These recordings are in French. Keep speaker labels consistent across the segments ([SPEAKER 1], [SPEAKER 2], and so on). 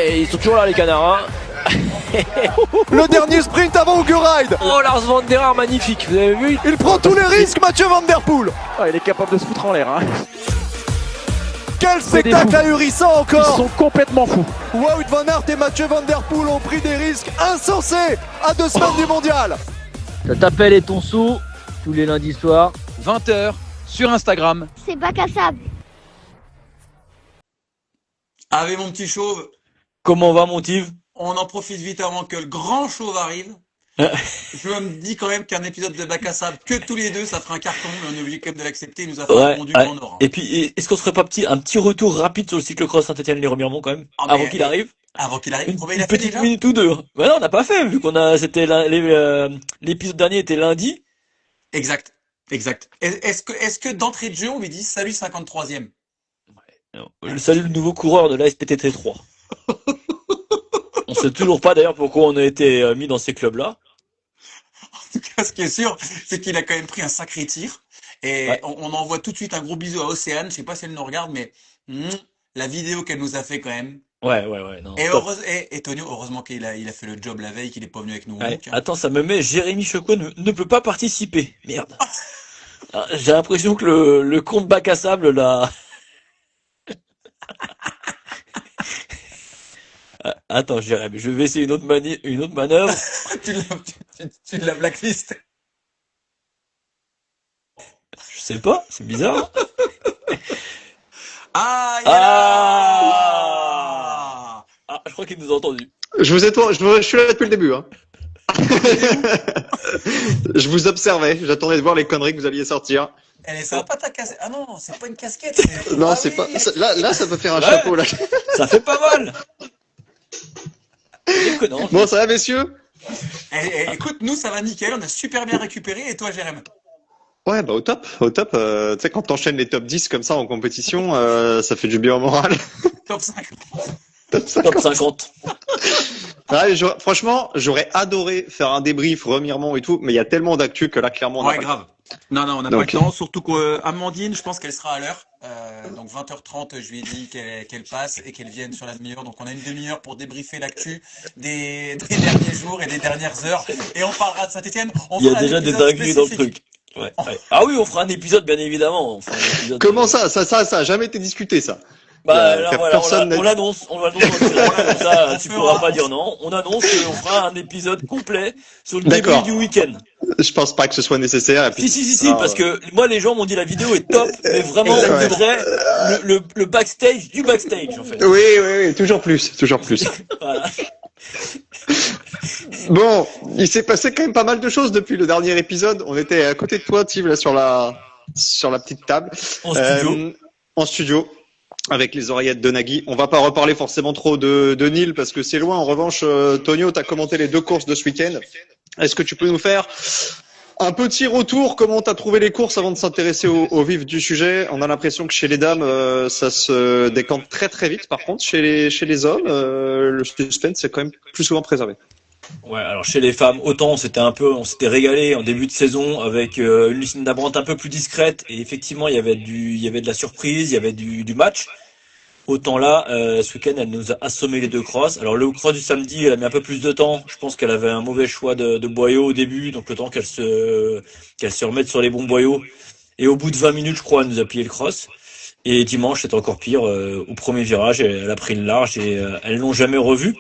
[SPEAKER 1] Et ils sont toujours là les canards. Hein.
[SPEAKER 2] Le dernier sprint avant Ugo Ride.
[SPEAKER 1] Oh, Lars van der Haar, magnifique, vous avez vu?
[SPEAKER 2] Il prend tous les risques, Mathieu Van Der Poel.
[SPEAKER 3] Ah, il est capable de se foutre en l'air. Hein.
[SPEAKER 2] Quel spectacle ahurissant
[SPEAKER 3] Ils
[SPEAKER 2] encore.
[SPEAKER 3] sont complètement fous.
[SPEAKER 2] Wout van Aert et Mathieu Van Der Poel ont pris des risques insensés à 2 semaines du mondial.
[SPEAKER 4] Ça t'appelle et ton saut tous les lundis soirs.
[SPEAKER 3] 20h sur Instagram.
[SPEAKER 5] C'est bac à sable.
[SPEAKER 6] Avec mon petit chauve,
[SPEAKER 4] Comment va mon Tive?
[SPEAKER 6] on en profite vite avant que le grand chauve arrive. Je me dis quand même qu'un épisode de Bac à sable, que tous les deux, ça fera un carton, mais on est obligé quand même de l'accepter. Il nous a fait un rendu en or.
[SPEAKER 4] Et puis, est-ce qu'on se ferait pas un petit retour rapide sur le cyclocross Saint-Étienne-les-Remiremont quand même,
[SPEAKER 6] Ah, mais,
[SPEAKER 4] avant qu'il arrive?
[SPEAKER 6] Avant qu'il arrive, il
[SPEAKER 4] Une
[SPEAKER 6] a fait
[SPEAKER 4] petite
[SPEAKER 6] déjà.
[SPEAKER 4] minute ou deux. Bah non, on n'a pas fait, vu c'était l'épisode dernier était lundi.
[SPEAKER 6] Exact, exact. Est-ce que d'entrée de jeu, on lui dit salut 53e?
[SPEAKER 4] Salut le nouveau coureur de la SPTT 3. On sait toujours pas d'ailleurs pourquoi on a été mis dans ces clubs-là.
[SPEAKER 6] En tout cas, ce qui est sûr, c'est qu'il a quand même pris un sacré tir. Et
[SPEAKER 4] Ouais.
[SPEAKER 6] on envoie tout de suite un gros bisou à Océane. Je sais pas si elle nous regarde, mais la vidéo qu'elle nous a fait quand même.
[SPEAKER 4] Ouais, non.
[SPEAKER 6] Et,
[SPEAKER 4] Top.
[SPEAKER 6] et Tonio, heureusement qu'il a fait le job la veille, qu'il est pas venu avec nous.
[SPEAKER 4] Ouais.
[SPEAKER 6] Donc, hein.
[SPEAKER 4] Attends, ça me met Jérémy Chocot ne peut pas participer. Merde. Ah, j'ai l'impression que le compte bac à sable là. Ah, attends, Jérémy, je vais essayer une autre manœuvre.
[SPEAKER 6] Tu l'as blacklist.
[SPEAKER 4] Je sais pas, c'est bizarre.
[SPEAKER 6] Ah, il est là.
[SPEAKER 4] Ah, je crois qu'il nous a entendus.
[SPEAKER 7] Je suis là depuis le début. Hein. Je vous observais, j'attendais de voir les conneries que vous alliez sortir.
[SPEAKER 6] Elle est sympa ta casquette. Ah non, c'est pas une casquette.
[SPEAKER 7] Non,
[SPEAKER 6] Ah
[SPEAKER 7] c'est
[SPEAKER 6] oui.
[SPEAKER 7] pas. Là, ça peut faire un
[SPEAKER 4] Ouais.
[SPEAKER 7] chapeau là.
[SPEAKER 4] Ça fait pas mal. Déconnant.
[SPEAKER 7] Bon, ça va, messieurs?
[SPEAKER 6] Écoute, nous ça va nickel, on a super bien récupéré. Et toi, Jérém?
[SPEAKER 7] Ouais, bah au top, au top. Tu sais, quand t'enchaînes les top 10 comme ça en compétition, ça fait du bien au moral.
[SPEAKER 6] Top 5.
[SPEAKER 7] Top 5.
[SPEAKER 4] Top 50.
[SPEAKER 7] Ouais, franchement, j'aurais adoré faire un débrief, remirement et tout, mais il y a tellement d'actu que là, clairement, on a
[SPEAKER 6] Ouais,
[SPEAKER 7] pas-
[SPEAKER 6] grave. Non, on n'a
[SPEAKER 7] Donc.
[SPEAKER 6] pas le temps, surtout qu'Amandine, je pense qu'elle sera à l'heure. Donc 20h30, je lui ai dit qu'elle passe et qu'elle vienne sur la demi-heure. Donc on a une demi-heure pour débriefer l'actu des derniers jours et des dernières heures. Et on parlera de Saint-Etienne.
[SPEAKER 4] Il y a déjà des dingueries dans le truc. Ouais. Ah oui, on fera un épisode, bien évidemment. On fera un épisode,
[SPEAKER 7] Comment ça a jamais été discuté, ça.
[SPEAKER 4] Bah,
[SPEAKER 7] Que
[SPEAKER 4] là, voilà,
[SPEAKER 7] personne n'a
[SPEAKER 4] on
[SPEAKER 7] dit.
[SPEAKER 4] l'annonce en direct, comme ça,
[SPEAKER 6] On
[SPEAKER 4] tu
[SPEAKER 6] fera.
[SPEAKER 4] pourras pas dire non. On annonce qu'on fera un épisode complet sur le
[SPEAKER 7] D'accord.
[SPEAKER 4] début du week-end.
[SPEAKER 7] Je pense pas que ce soit nécessaire. Et puis,
[SPEAKER 4] Si,
[SPEAKER 7] Ah,
[SPEAKER 4] parce que moi, les gens m'ont dit la vidéo est top, mais vraiment,
[SPEAKER 7] Exact.
[SPEAKER 4] on voudrait le backstage du backstage, en fait.
[SPEAKER 7] Oui, toujours plus.
[SPEAKER 4] Voilà.
[SPEAKER 7] Bon, il s'est passé quand même pas mal de choses depuis le dernier épisode. On était à côté de toi, Tiv, là, sur la petite table.
[SPEAKER 4] En studio.
[SPEAKER 7] En studio, avec les oreillettes de Nagui. On va pas reparler forcément trop de Nîmes parce que c'est loin. En revanche, Tonio, t'as commenté les 2 courses de ce week-end. Est-ce que tu peux nous faire un petit retour? Comment t'as trouvé les courses avant de s'intéresser au vif du sujet? On a l'impression que chez les dames, ça se décante très très vite. Par contre, chez les hommes, le suspense est quand même plus souvent préservé.
[SPEAKER 4] Ouais, alors chez les femmes, autant on s'était régalé en début de saison avec une Lucinda Brandt un peu plus discrète et effectivement il y avait de la surprise, il y avait du match. Autant là, ce week-end, elle nous a assommé les 2 crosses. Alors le cross du samedi, elle a mis un peu plus de temps. Je pense qu'elle avait un mauvais choix de boyaux au début, donc le temps qu'elle se remette sur les bons boyaux. Et au bout de 20 minutes, je crois, elle nous a plié le cross. Et dimanche, c'était encore pire. Au premier virage, elle a pris le large et elles l'ont jamais revu.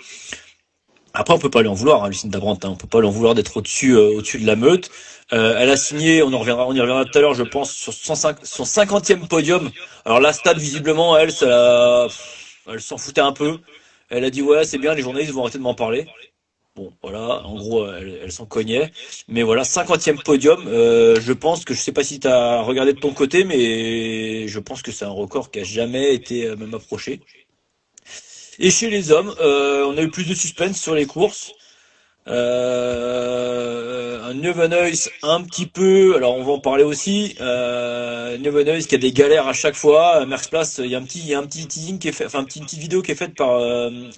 [SPEAKER 4] Après, on peut pas lui en vouloir, hein, Lucinda Brandt, hein. On peut pas lui en vouloir d'être au-dessus de la meute. Elle a signé, on y reviendra tout à l'heure, je pense, sur son 50e podium. Alors la stade, visiblement, elle s'en foutait un peu. Elle a dit, ouais, c'est bien, les journalistes vont arrêter de m'en parler. Bon, voilà, en gros, elle s'en cognait. Mais voilà, 50e podium, je pense que, je sais pas si t'as regardé de ton côté, mais je pense que c'est un record qui a jamais été même approché. Et chez les hommes, on a eu plus de suspense sur les courses. Un Nieuwenhuis un petit peu, alors on va en parler aussi. Nieuwenhuis qui a des galères à chaque fois. Merckx, il y a un petit teasing qui est fait, enfin une petite vidéo qui est faite par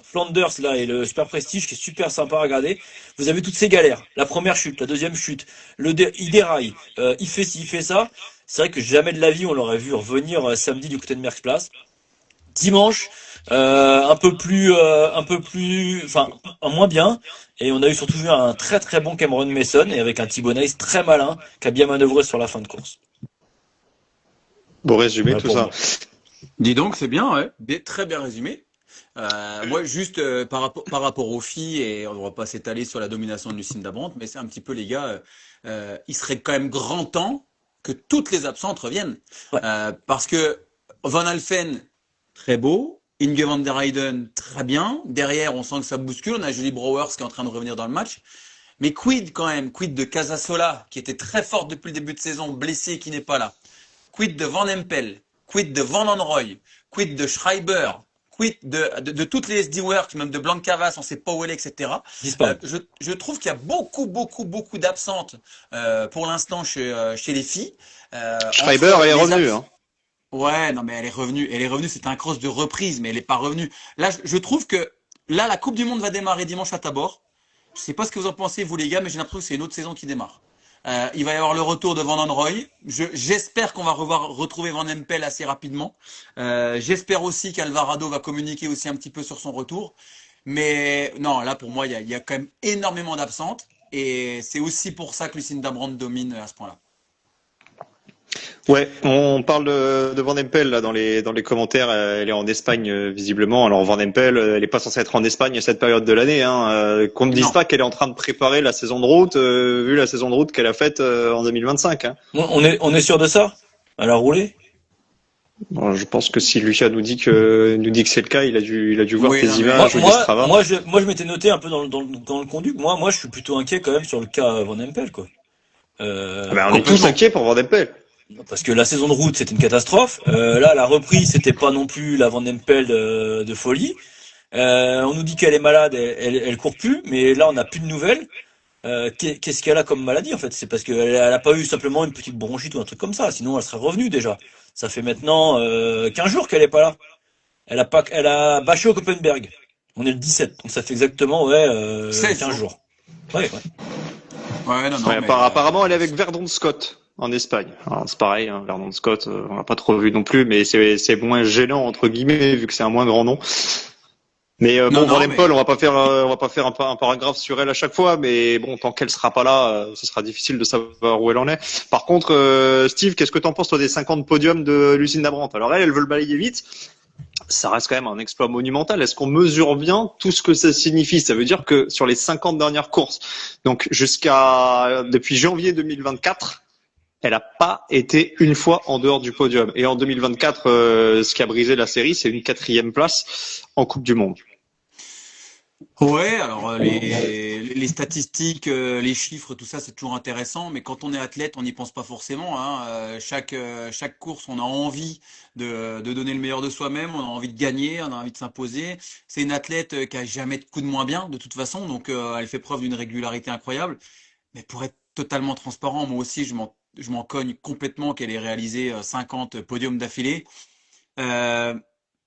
[SPEAKER 4] Flanders là et le Super Prestige qui est super sympa à regarder. Vous avez toutes ces galères. La première chute, la deuxième chute, il déraille, il fait ci, il fait ça. C'est vrai que jamais de la vie on l'aurait vu revenir samedi du côté de Merckx. Dimanche, enfin, moins bien. Et on a eu surtout vu un très très bon Cameron Mason et avec un Thibaut Nice très malin qui a bien manœuvré sur la fin de course.
[SPEAKER 7] Bon résumé
[SPEAKER 4] Voilà
[SPEAKER 7] tout
[SPEAKER 4] pour
[SPEAKER 7] ça.
[SPEAKER 4] moi.
[SPEAKER 6] Dis donc, c'est bien, ouais. Très bien résumé. Moi, juste par rapport aux filles, et on ne va pas s'étaler sur la domination de Lucinda Brandt, mais c'est un petit peu, les gars, il serait quand même grand temps que toutes les absentes reviennent.
[SPEAKER 4] Ouais.
[SPEAKER 6] Parce que Van Alphen, très beau. Inge van der Heyden, très bien. Derrière, on sent que ça bouscule. On a Julie Brouwers qui est en train de revenir dans le match. Mais quid quand même, quid de Casasola, qui était très forte depuis le début de saison, blessée, qui n'est pas là. Quid de Van Empel, quid de Van Anrooy, quid de Schreiber, quid de toutes les SD Works, même de Blancavas, on sait pas où elle est, etc.
[SPEAKER 4] Disparu.
[SPEAKER 6] Je trouve qu'il y a beaucoup d'absentes pour l'instant chez les filles.
[SPEAKER 7] Schreiber,
[SPEAKER 6] Entre
[SPEAKER 7] elle est
[SPEAKER 6] les
[SPEAKER 7] revenue. Hein.
[SPEAKER 6] Ouais, non mais elle est revenue, c'est un cross de reprise, mais elle est pas revenue. Là, je trouve que là, la Coupe du Monde va démarrer dimanche à Tabor. Je sais pas ce que vous en pensez, vous les gars, mais j'ai l'impression que c'est une autre saison qui démarre. Il va y avoir le retour de Van Anrooy. J'espère qu'on va retrouver Van Empel assez rapidement. J'espère aussi qu'Alvarado va communiquer aussi un petit peu sur son retour. Mais non, là pour moi, il y a quand même énormément d'absentes. Et c'est aussi pour ça que Lucinda Brandt domine à ce point-là.
[SPEAKER 7] Ouais, on parle de Van Empel là dans les commentaires. Elle est en Espagne visiblement. Alors Van Empel, elle est pas censée être en Espagne à cette période de l'année. Hein. Qu'on ne dise
[SPEAKER 6] Non.
[SPEAKER 7] pas qu'elle est en train de préparer la saison de route, vu la saison de route qu'elle a faite en 2025. Hein.
[SPEAKER 4] On est sûr de ça? Elle a roulé?
[SPEAKER 7] Bon, je pense que si Lucas nous dit que c'est le cas, il a dû voir
[SPEAKER 6] Oui,
[SPEAKER 7] tes
[SPEAKER 6] non, mais
[SPEAKER 7] images ou des Strava.
[SPEAKER 4] Moi, je m'étais noté un peu dans le conduit. Moi, je suis plutôt inquiet quand même sur le cas Van Empel, quoi.
[SPEAKER 7] Ah ben, on est tous
[SPEAKER 6] complètement.
[SPEAKER 7] inquiets pour Van Empel.
[SPEAKER 4] Parce que la saison de route, c'était une catastrophe. Là, la reprise, c'était pas non plus la Van Empel de folie. On nous dit qu'elle est malade, elle court plus, mais là, on n'a plus de nouvelles. Qu'est-ce qu'elle a comme maladie, en fait? C'est parce qu'elle a pas eu simplement une petite bronchite ou un truc comme ça. Sinon, elle serait revenue déjà. Ça fait maintenant 15 jours qu'elle est pas là. Elle a bâché au Copenberg. On est le 17, donc ça fait exactement
[SPEAKER 6] 16
[SPEAKER 4] 15
[SPEAKER 6] jours.
[SPEAKER 4] jours. Ouais.
[SPEAKER 6] Ouais, non,
[SPEAKER 7] Ouais,
[SPEAKER 6] mais,
[SPEAKER 7] apparemment, elle est avec Verdon Scott en Espagne. Alors, c'est pareil, hein, Verdon Scott, on l'a pas trop vu non plus, mais c'est moins gênant entre guillemets vu que c'est un moins grand nom. Mais
[SPEAKER 6] Non,
[SPEAKER 7] bon, Van
[SPEAKER 6] non,
[SPEAKER 7] Empel,
[SPEAKER 6] mais
[SPEAKER 7] on va pas faire un paragraphe sur elle à chaque fois, mais bon, tant qu'elle sera pas là, ce sera difficile de savoir où elle en est. Par contre, Steve, qu'est-ce que t'en penses toi des 50 podiums de Lucinda Brandt? Alors elle veut le balayer vite. Ça reste quand même un exploit monumental. Est-ce qu'on mesure bien tout ce que ça signifie? Ça veut dire que sur les 50 dernières courses, donc depuis janvier 2024, elle n'a pas été une fois en dehors du podium. Et en 2024, ce qui a brisé la série, c'est une 4e place en Coupe du Monde.
[SPEAKER 6] ouais, alors les statistiques, les chiffres, tout ça, c'est toujours intéressant, mais quand on est athlète, on n'y pense pas forcément, hein. Chaque course, on a envie de donner le meilleur de soi-même, on a envie de gagner, on a envie de s'imposer. C'est une athlète qui a jamais de coup de moins bien, de toute façon, donc elle fait preuve d'une régularité incroyable. Mais pour être totalement transparent, moi aussi, je m'en cogne complètement qu'elle ait réalisé 50 podiums d'affilée. Euh,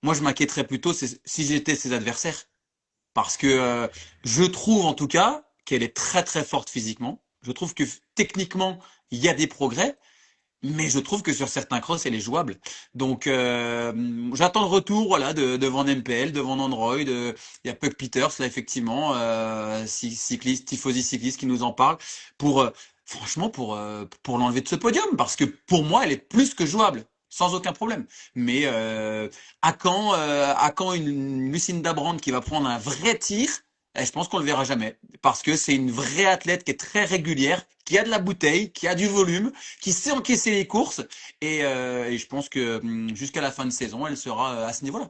[SPEAKER 6] Moi, je m'inquiéterais plutôt si j'étais ses adversaires. Parce que je trouve en tout cas qu'elle est très très forte physiquement. Je trouve que techniquement, il y a des progrès, mais je trouve que sur certains crosses, elle est jouable. Donc j'attends le retour voilà, de Van Empel, de Van Anrooy, il y a Puck Peters là effectivement, cycliste, tifosi cycliste qui nous en parle, pour franchement pour l'enlever de ce podium, parce que pour moi, elle est plus que jouable. Sans aucun problème. Mais à quand une Lucinda Brandt qui va prendre un vrai tir? Je pense qu'on le verra jamais. Parce que c'est une vraie athlète qui est très régulière, qui a de la bouteille, qui a du volume, qui sait encaisser les courses. Et je pense que jusqu'à la fin de saison, elle sera à ce niveau-là.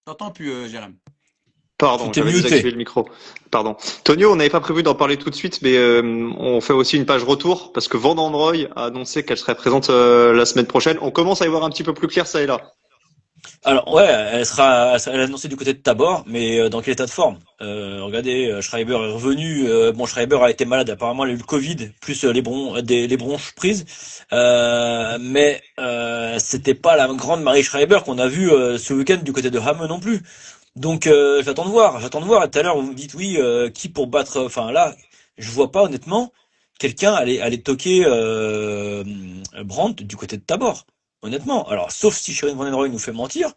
[SPEAKER 6] T'entends plus, Jérém?
[SPEAKER 7] Pardon,
[SPEAKER 4] T'es
[SPEAKER 7] j'avais
[SPEAKER 4] muté.
[SPEAKER 7] désactivé le micro. Pardon. Tonio, on n'avait pas prévu d'en parler tout de suite, mais on fait aussi une page retour parce que Van Anrooy a annoncé qu'elle serait présente la semaine prochaine. On commence à y voir un petit peu plus clair ça et là.
[SPEAKER 4] Alors ouais, elle a annoncé du côté de Tabor, mais dans quel état de forme? Regardez, Schreiber est revenu. Bon, Schreiber a été malade, apparemment elle a eu le Covid, plus les bronches prises. Mais c'était pas la grande Marie Schreiber qu'on a vue ce week-end du côté de Hamme non plus. Donc j'attends de voir. Et tout à l'heure vous me dites oui, qui pour battre. Enfin là, je vois pas honnêtement quelqu'un aller toquer Brandt du côté de Tabor. honnêtement. Alors, sauf si Shirin Van Anrooy nous fait mentir,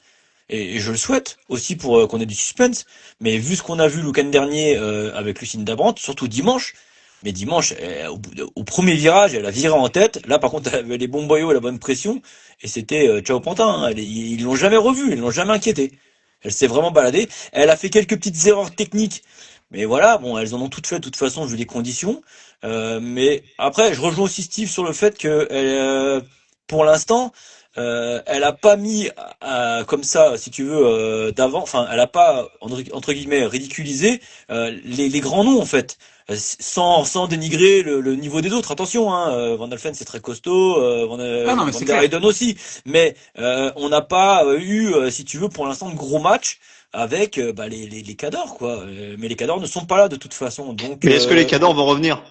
[SPEAKER 4] et je le souhaite aussi pour qu'on ait du suspense. Mais vu ce qu'on a vu le week-end dernier avec Lucinda Brandt, surtout dimanche, mais dimanche, au premier virage, elle a viré en tête. Là, par contre, elle avait les bons boyaux, la bonne pression, et c'était ciao pantin. Hein. Ils l'ont jamais revue, ils l'ont jamais inquiété. Elle s'est vraiment baladée. Elle a fait quelques petites erreurs techniques, mais voilà, bon, elles en ont toutes fait de toute façon vu les conditions. Mais après, je rejoins aussi Steve sur le fait que pour l'instant, elle a pas mis comme ça, si tu veux, d'avant. Enfin, elle a pas entre guillemets ridiculisé les grands noms en fait. Sans dénigrer le niveau des autres. Attention, hein, Van Alphen c'est très costaud,
[SPEAKER 6] Ah non, mais
[SPEAKER 4] Van
[SPEAKER 6] c'est
[SPEAKER 4] der
[SPEAKER 6] clair.
[SPEAKER 4] Heyden aussi. Mais on n'a pas eu, si tu veux, pour l'instant, de gros matchs avec les cadors, quoi. Mais les cadors ne sont pas là de toute façon. Donc,
[SPEAKER 7] Mais est-ce que les cadors vont revenir?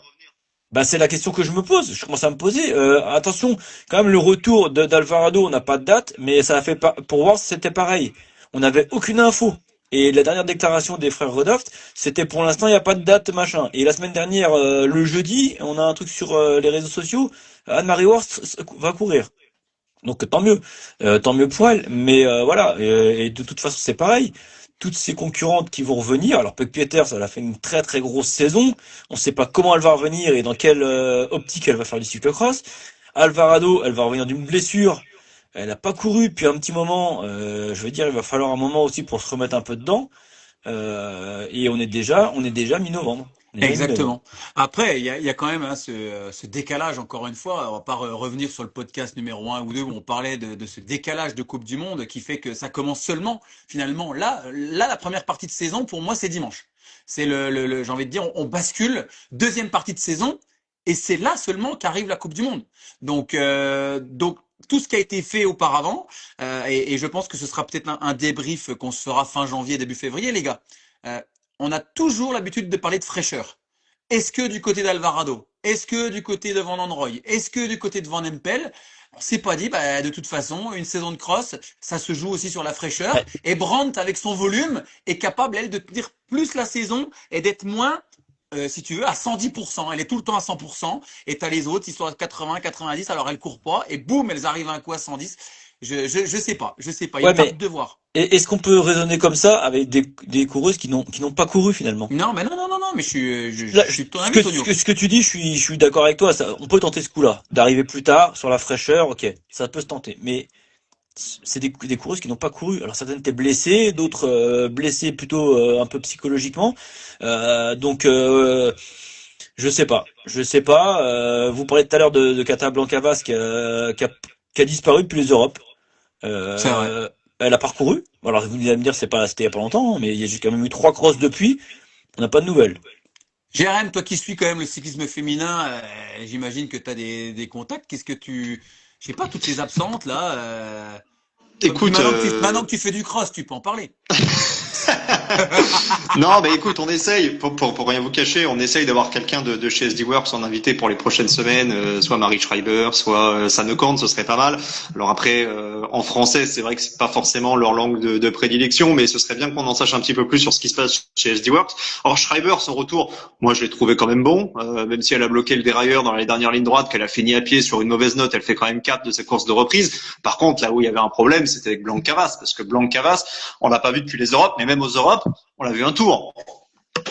[SPEAKER 4] c'est la question que je me pose. Je commence à me poser. Attention, quand même, le retour d'Alvarado, on n'a pas de date, mais ça a fait pour voir si c'était pareil. On n'avait aucune info. Et la dernière déclaration des frères Rodolphe, c'était pour l'instant, il n'y a pas de date, machin. Et la semaine dernière, le jeudi, on a un truc sur les réseaux sociaux, Anne-Marie Worst va courir. Donc tant mieux pour elle. Mais voilà, et de toute façon, c'est pareil. Toutes ces concurrentes qui vont revenir, alors Puck Peters, elle a fait une très très grosse saison. On ne sait pas comment elle va revenir et dans quelle optique elle va faire du cyclocross. Alvarado, elle va revenir d'une blessure. Elle n'a pas couru depuis un petit moment. Je veux dire, il va falloir un moment aussi pour se remettre un peu dedans. Et on est déjà mi-novembre. On est déjà mi-novembre.
[SPEAKER 6] Exactement. Après, il y a quand même hein, ce décalage, encore une fois, on va pas revenir sur le podcast numéro 1 ou 2 où on parlait de ce décalage de Coupe du Monde qui fait que ça commence seulement, finalement, là, la première partie de saison, pour moi, c'est dimanche. C'est j'ai envie de dire, on bascule, deuxième partie de saison, et c'est là seulement qu'arrive la Coupe du Monde. Donc tout ce qui a été fait auparavant, et je pense que ce sera peut-être un débrief qu'on se fera fin janvier, début février, les gars. Euh, on a toujours l'habitude de parler de fraîcheur. Est-ce que du côté d'Alvarado, est-ce que du côté de Van Anrooy, est-ce que du côté de Van Empel, on s'est pas dit, de toute façon, une saison de cross, ça se joue aussi sur la fraîcheur.
[SPEAKER 4] Ouais.
[SPEAKER 6] Et Brandt, avec son volume, est capable, elle, de tenir plus la saison et d'être moins, si tu veux, à 110%. Elle est tout le temps à 100%. Et t'as les autres, ils sont à 80, 90, alors elles courent pas. Et boum, elles arrivent à un coup à 110. Je sais pas. Il y a
[SPEAKER 4] Ouais, mais
[SPEAKER 6] hâte de voir.
[SPEAKER 4] est-ce qu'on peut raisonner comme ça avec des coureuses qui n'ont pas couru finalement?
[SPEAKER 6] Non, mais non, mais
[SPEAKER 4] Là,
[SPEAKER 6] je suis de ton
[SPEAKER 4] ce
[SPEAKER 6] avis,
[SPEAKER 4] que,
[SPEAKER 6] Tonio.
[SPEAKER 4] ce que tu dis, je suis d'accord avec toi. On peut tenter ce coup-là, d'arriver plus tard sur la fraîcheur. Ok, ça peut se tenter. Mais c'est des coureuses qui n'ont pas couru. Alors certaines étaient blessées, d'autres blessées plutôt un peu psychologiquement. Donc je sais pas. Vous parlez tout à l'heure de Cata Blancavas qui a disparu depuis les Europes.
[SPEAKER 6] C'est vrai.
[SPEAKER 4] Elle a parcouru. Alors vous allez me dire c'était il y a pas longtemps, mais il y a quand même eu 3 crosses depuis. On n'a pas de nouvelles.
[SPEAKER 6] Jérém, toi qui suis quand même le cyclisme féminin, j'imagine que tu as des contacts. Qu'est-ce que je sais pas, toutes ces absentes là.
[SPEAKER 7] Écoute,
[SPEAKER 6] Maintenant que tu fais du cross, tu peux en parler.
[SPEAKER 7] non, mais écoute, on essaye, pour rien vous cacher, on essaye d'avoir quelqu'un de chez SD Works en invité pour les prochaines semaines, soit Marie Schreiber, soit Sanne Korn, ce serait pas mal. Alors après, en français, c'est vrai que c'est pas forcément leur langue de prédilection, mais ce serait bien qu'on en sache un petit peu plus sur ce qui se passe chez SD Works. Alors Schreiber, son retour, moi je l'ai trouvé quand même bon, même si elle a bloqué le dérailleur dans les dernières lignes droites, qu'elle a fini à pied sur une mauvaise note, elle fait quand même 4 de ses courses de reprise. Par contre, là où il y avait un problème, c'était avec Blancavas, parce que Blancavas, on l'a pas vu depuis les Europes, mais même aux Europes, on l'a vu un tour.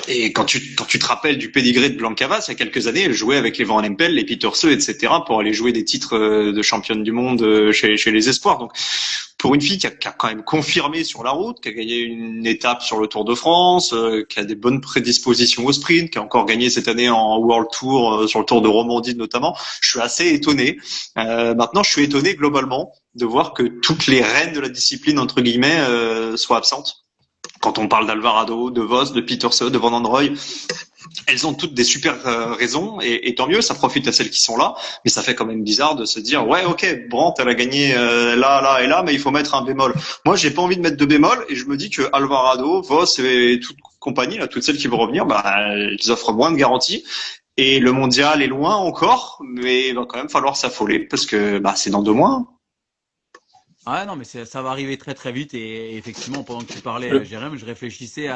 [SPEAKER 7] Et quand tu te rappelles du pédigré de Blancavas, il y a quelques années, elle jouait avec les Van Empel, les Pieterse, etc., pour aller jouer des titres de championne du monde chez les espoirs. Donc, pour une fille qui a quand même confirmé sur la route, qui a gagné une étape sur le Tour de France, qui a des bonnes prédispositions au sprint, qui a encore gagné cette année en World Tour, sur le Tour de Romandie notamment, je suis assez étonné. Maintenant, je suis étonné globalement de voir que toutes les reines de la discipline, entre guillemets, soient absentes. Quand on parle d'Alvarado, de Vos, de Pieterse, de Van Anrooy, elles ont toutes des super raisons et tant mieux, ça profite à celles qui sont là, mais ça fait quand même bizarre de se dire ouais ok, Brandt elle a gagné là et là, mais il faut mettre un bémol. Moi j'ai pas envie de mettre de bémol et je me dis que Alvarado, Vos et toute compagnie, là, toutes celles qui vont revenir, ils offrent moins de garanties. Et le mondial est loin encore, mais il va quand même falloir s'affoler parce que c'est dans 2 mois.
[SPEAKER 6] Ah non, mais ça va arriver très très vite et effectivement, pendant que tu parlais, Jérém, je réfléchissais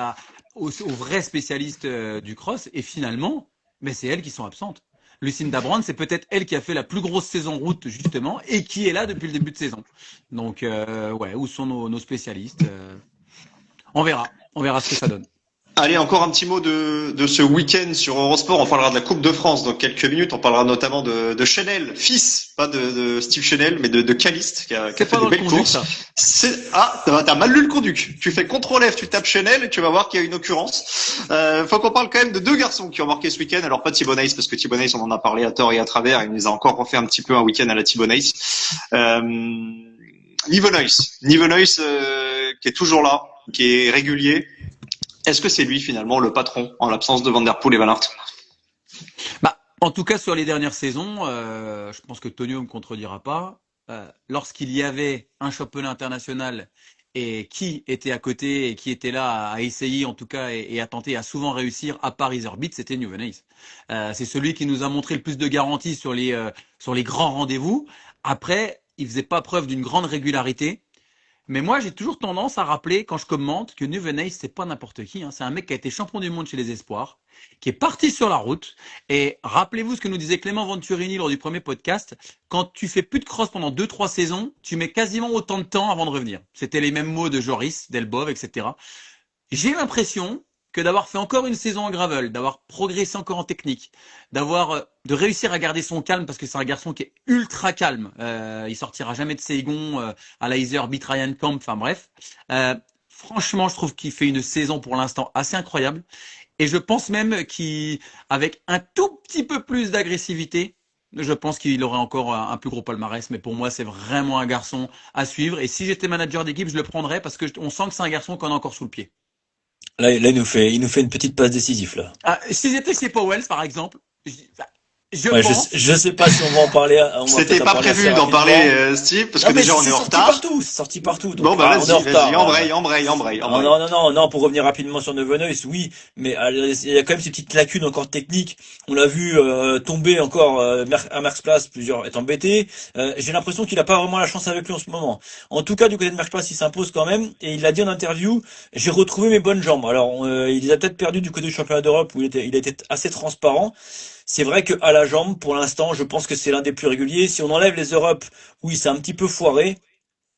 [SPEAKER 6] aux vrais spécialistes du cross et finalement, mais c'est elles qui sont absentes. Lucinda Brand, c'est peut-être elle qui a fait la plus grosse saison route justement et qui est là depuis le début de saison. Donc ouais, où sont nos spécialistes on verra ce que ça donne.
[SPEAKER 7] Allez, encore un petit mot de ce week-end sur Eurosport. On parlera de la Coupe de France dans quelques minutes. On parlera notamment de Chanel, fils, pas de Steve Chanel, mais de Caliste, qui a fait des belles courses. T'as mal lu le conduc. Tu fais CTRL F, tu tapes Chanel et tu vas voir qu'il y a une occurrence. Faut qu'on parle quand même de deux garçons qui ont marqué ce week-end. Alors pas Thibaunace, parce que Thibaunace, on en a parlé à tort et à travers. Il nous a encore refait un petit peu un week-end à la Thibaunace. Nivenois, qui est toujours là, qui est régulier. Est-ce que c'est lui finalement le patron en l'absence de Van Der Poel et Van Aert?
[SPEAKER 6] En tout cas sur les dernières saisons, je pense que Tonio ne me contredira pas. Lorsqu'il y avait un championnat international et qui était à côté et qui était là à essayer en tout cas et à tenter à souvent réussir à part Iserbyt, c'était Nivenois. C'est celui qui nous a montré le plus de garanties sur les grands rendez-vous. Après, il faisait pas preuve d'une grande régularité. Mais moi, j'ai toujours tendance à rappeler, quand je commente, que Nivenois, c'est pas n'importe qui. C'est un mec qui a été champion du monde chez les Espoirs, qui est parti sur la route. Et rappelez-vous ce que nous disait Clément Venturini lors du premier podcast. Quand tu fais plus de cross pendant 2-3 saisons, tu mets quasiment autant de temps avant de revenir. C'était les mêmes mots de Joris, Delbov, etc. J'ai l'impression que d'avoir fait encore une saison en gravel, d'avoir progressé encore en technique, de réussir à garder son calme parce que c'est un garçon qui est ultra calme. Il sortira jamais de ses gonds à la Iserbyt, Ryan Camp, enfin bref. Franchement, je trouve qu'il fait une saison pour l'instant assez incroyable. Et je pense même qu'avec un tout petit peu plus d'agressivité, je pense qu'il aurait encore un plus gros palmarès. Mais pour moi, c'est vraiment un garçon à suivre. Et si j'étais manager d'équipe, je le prendrais parce que on sent que c'est un garçon qu'on a encore sous le pied.
[SPEAKER 4] Là, il nous fait une petite passe décisive, là.
[SPEAKER 6] Si j'étais chez Powell, par exemple,
[SPEAKER 4] je sais pas si on va en parler.
[SPEAKER 7] C'était pas prévu d'en parler, Steve, parce que déjà on est en retard.
[SPEAKER 4] C'est sorti partout. Donc,
[SPEAKER 7] bon,
[SPEAKER 4] on est en retard.
[SPEAKER 7] Embraye.
[SPEAKER 4] Non, pour revenir rapidement sur Nivenois, oui, mais il y a quand même ces petites lacunes encore techniques. On l'a vu tomber encore à Merckx-Place, plusieurs est embêté. J'ai l'impression qu'il a pas vraiment la chance avec lui en ce moment. En tout cas, du côté de Merckx-Place, il s'impose quand même, et il l'a dit en interview, j'ai retrouvé mes bonnes jambes. Alors, il les a peut-être perdu du côté du championnat d'Europe où il a été assez transparent. C'est vrai que à la jambe, pour l'instant, je pense que c'est l'un des plus réguliers. Si on enlève les Europes où il s'est un petit peu foiré,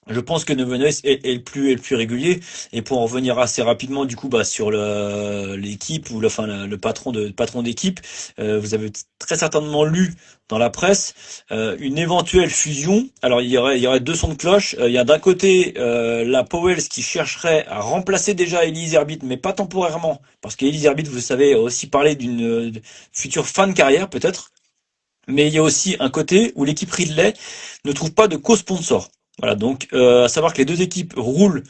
[SPEAKER 4] je pense que Nivenois est le plus régulier. Et pour en revenir assez rapidement, du coup, sur l'équipe ou le patron d'équipe, vous avez très certainement lu dans la presse une éventuelle fusion. Alors il y aurait deux sons de cloche. Il y a d'un côté la Powells qui chercherait à remplacer déjà Eli Iserbyt, mais pas temporairement, parce qu'Eli Iserbyt, vous savez, a aussi parlé d'une future fin de carrière peut-être. Mais il y a aussi un côté où l'équipe Ridley ne trouve pas de co-sponsor. Voilà, donc à savoir que les deux équipes roulent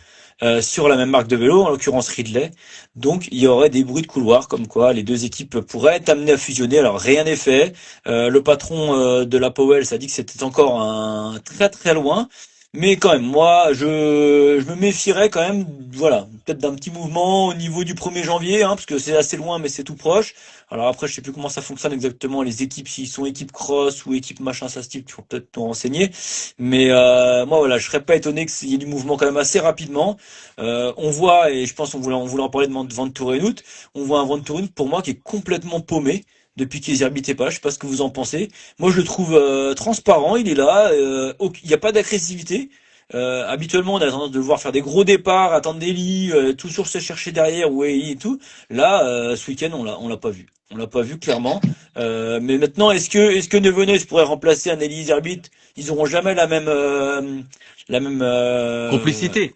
[SPEAKER 4] sur la même marque de vélo, en l'occurrence Ridley. Donc il y aurait des bruits de couloir comme quoi les deux équipes pourraient être amenées à fusionner. Alors rien n'est fait. Le patron de la Powell a dit que c'était encore un très très loin. Mais quand même, moi, je me méfierais quand même, voilà, peut-être d'un petit mouvement au niveau du 1er janvier, parce que c'est assez loin, mais c'est tout proche. Alors après, je sais plus comment ça fonctionne exactement, les équipes, s'ils sont équipe cross ou équipe machin, ça se dit, tu faut peut-être nous renseigner. Mais moi, voilà, je serais pas étonné qu'il y ait du mouvement quand même assez rapidement. On voit, et je pense qu'on voulait en parler de Van Tourenhout, on voit un Van Tourenhout pour moi qui est complètement paumé depuis qu'Iserbyt est pas. Je sais pas ce que vous en pensez. Moi, je le trouve transparent. Il est là. Il n'y a pas d'agressivité. Habituellement, on a tendance de le voir faire des gros départs, attendre des lits, toujours se chercher derrière où est Eli et tout. Là, ce week-end, on l'a pas vu. On l'a pas vu clairement. Mais maintenant, est-ce que Nivenois pourrait remplacer un Eli Iserbyt? Ils auront jamais la même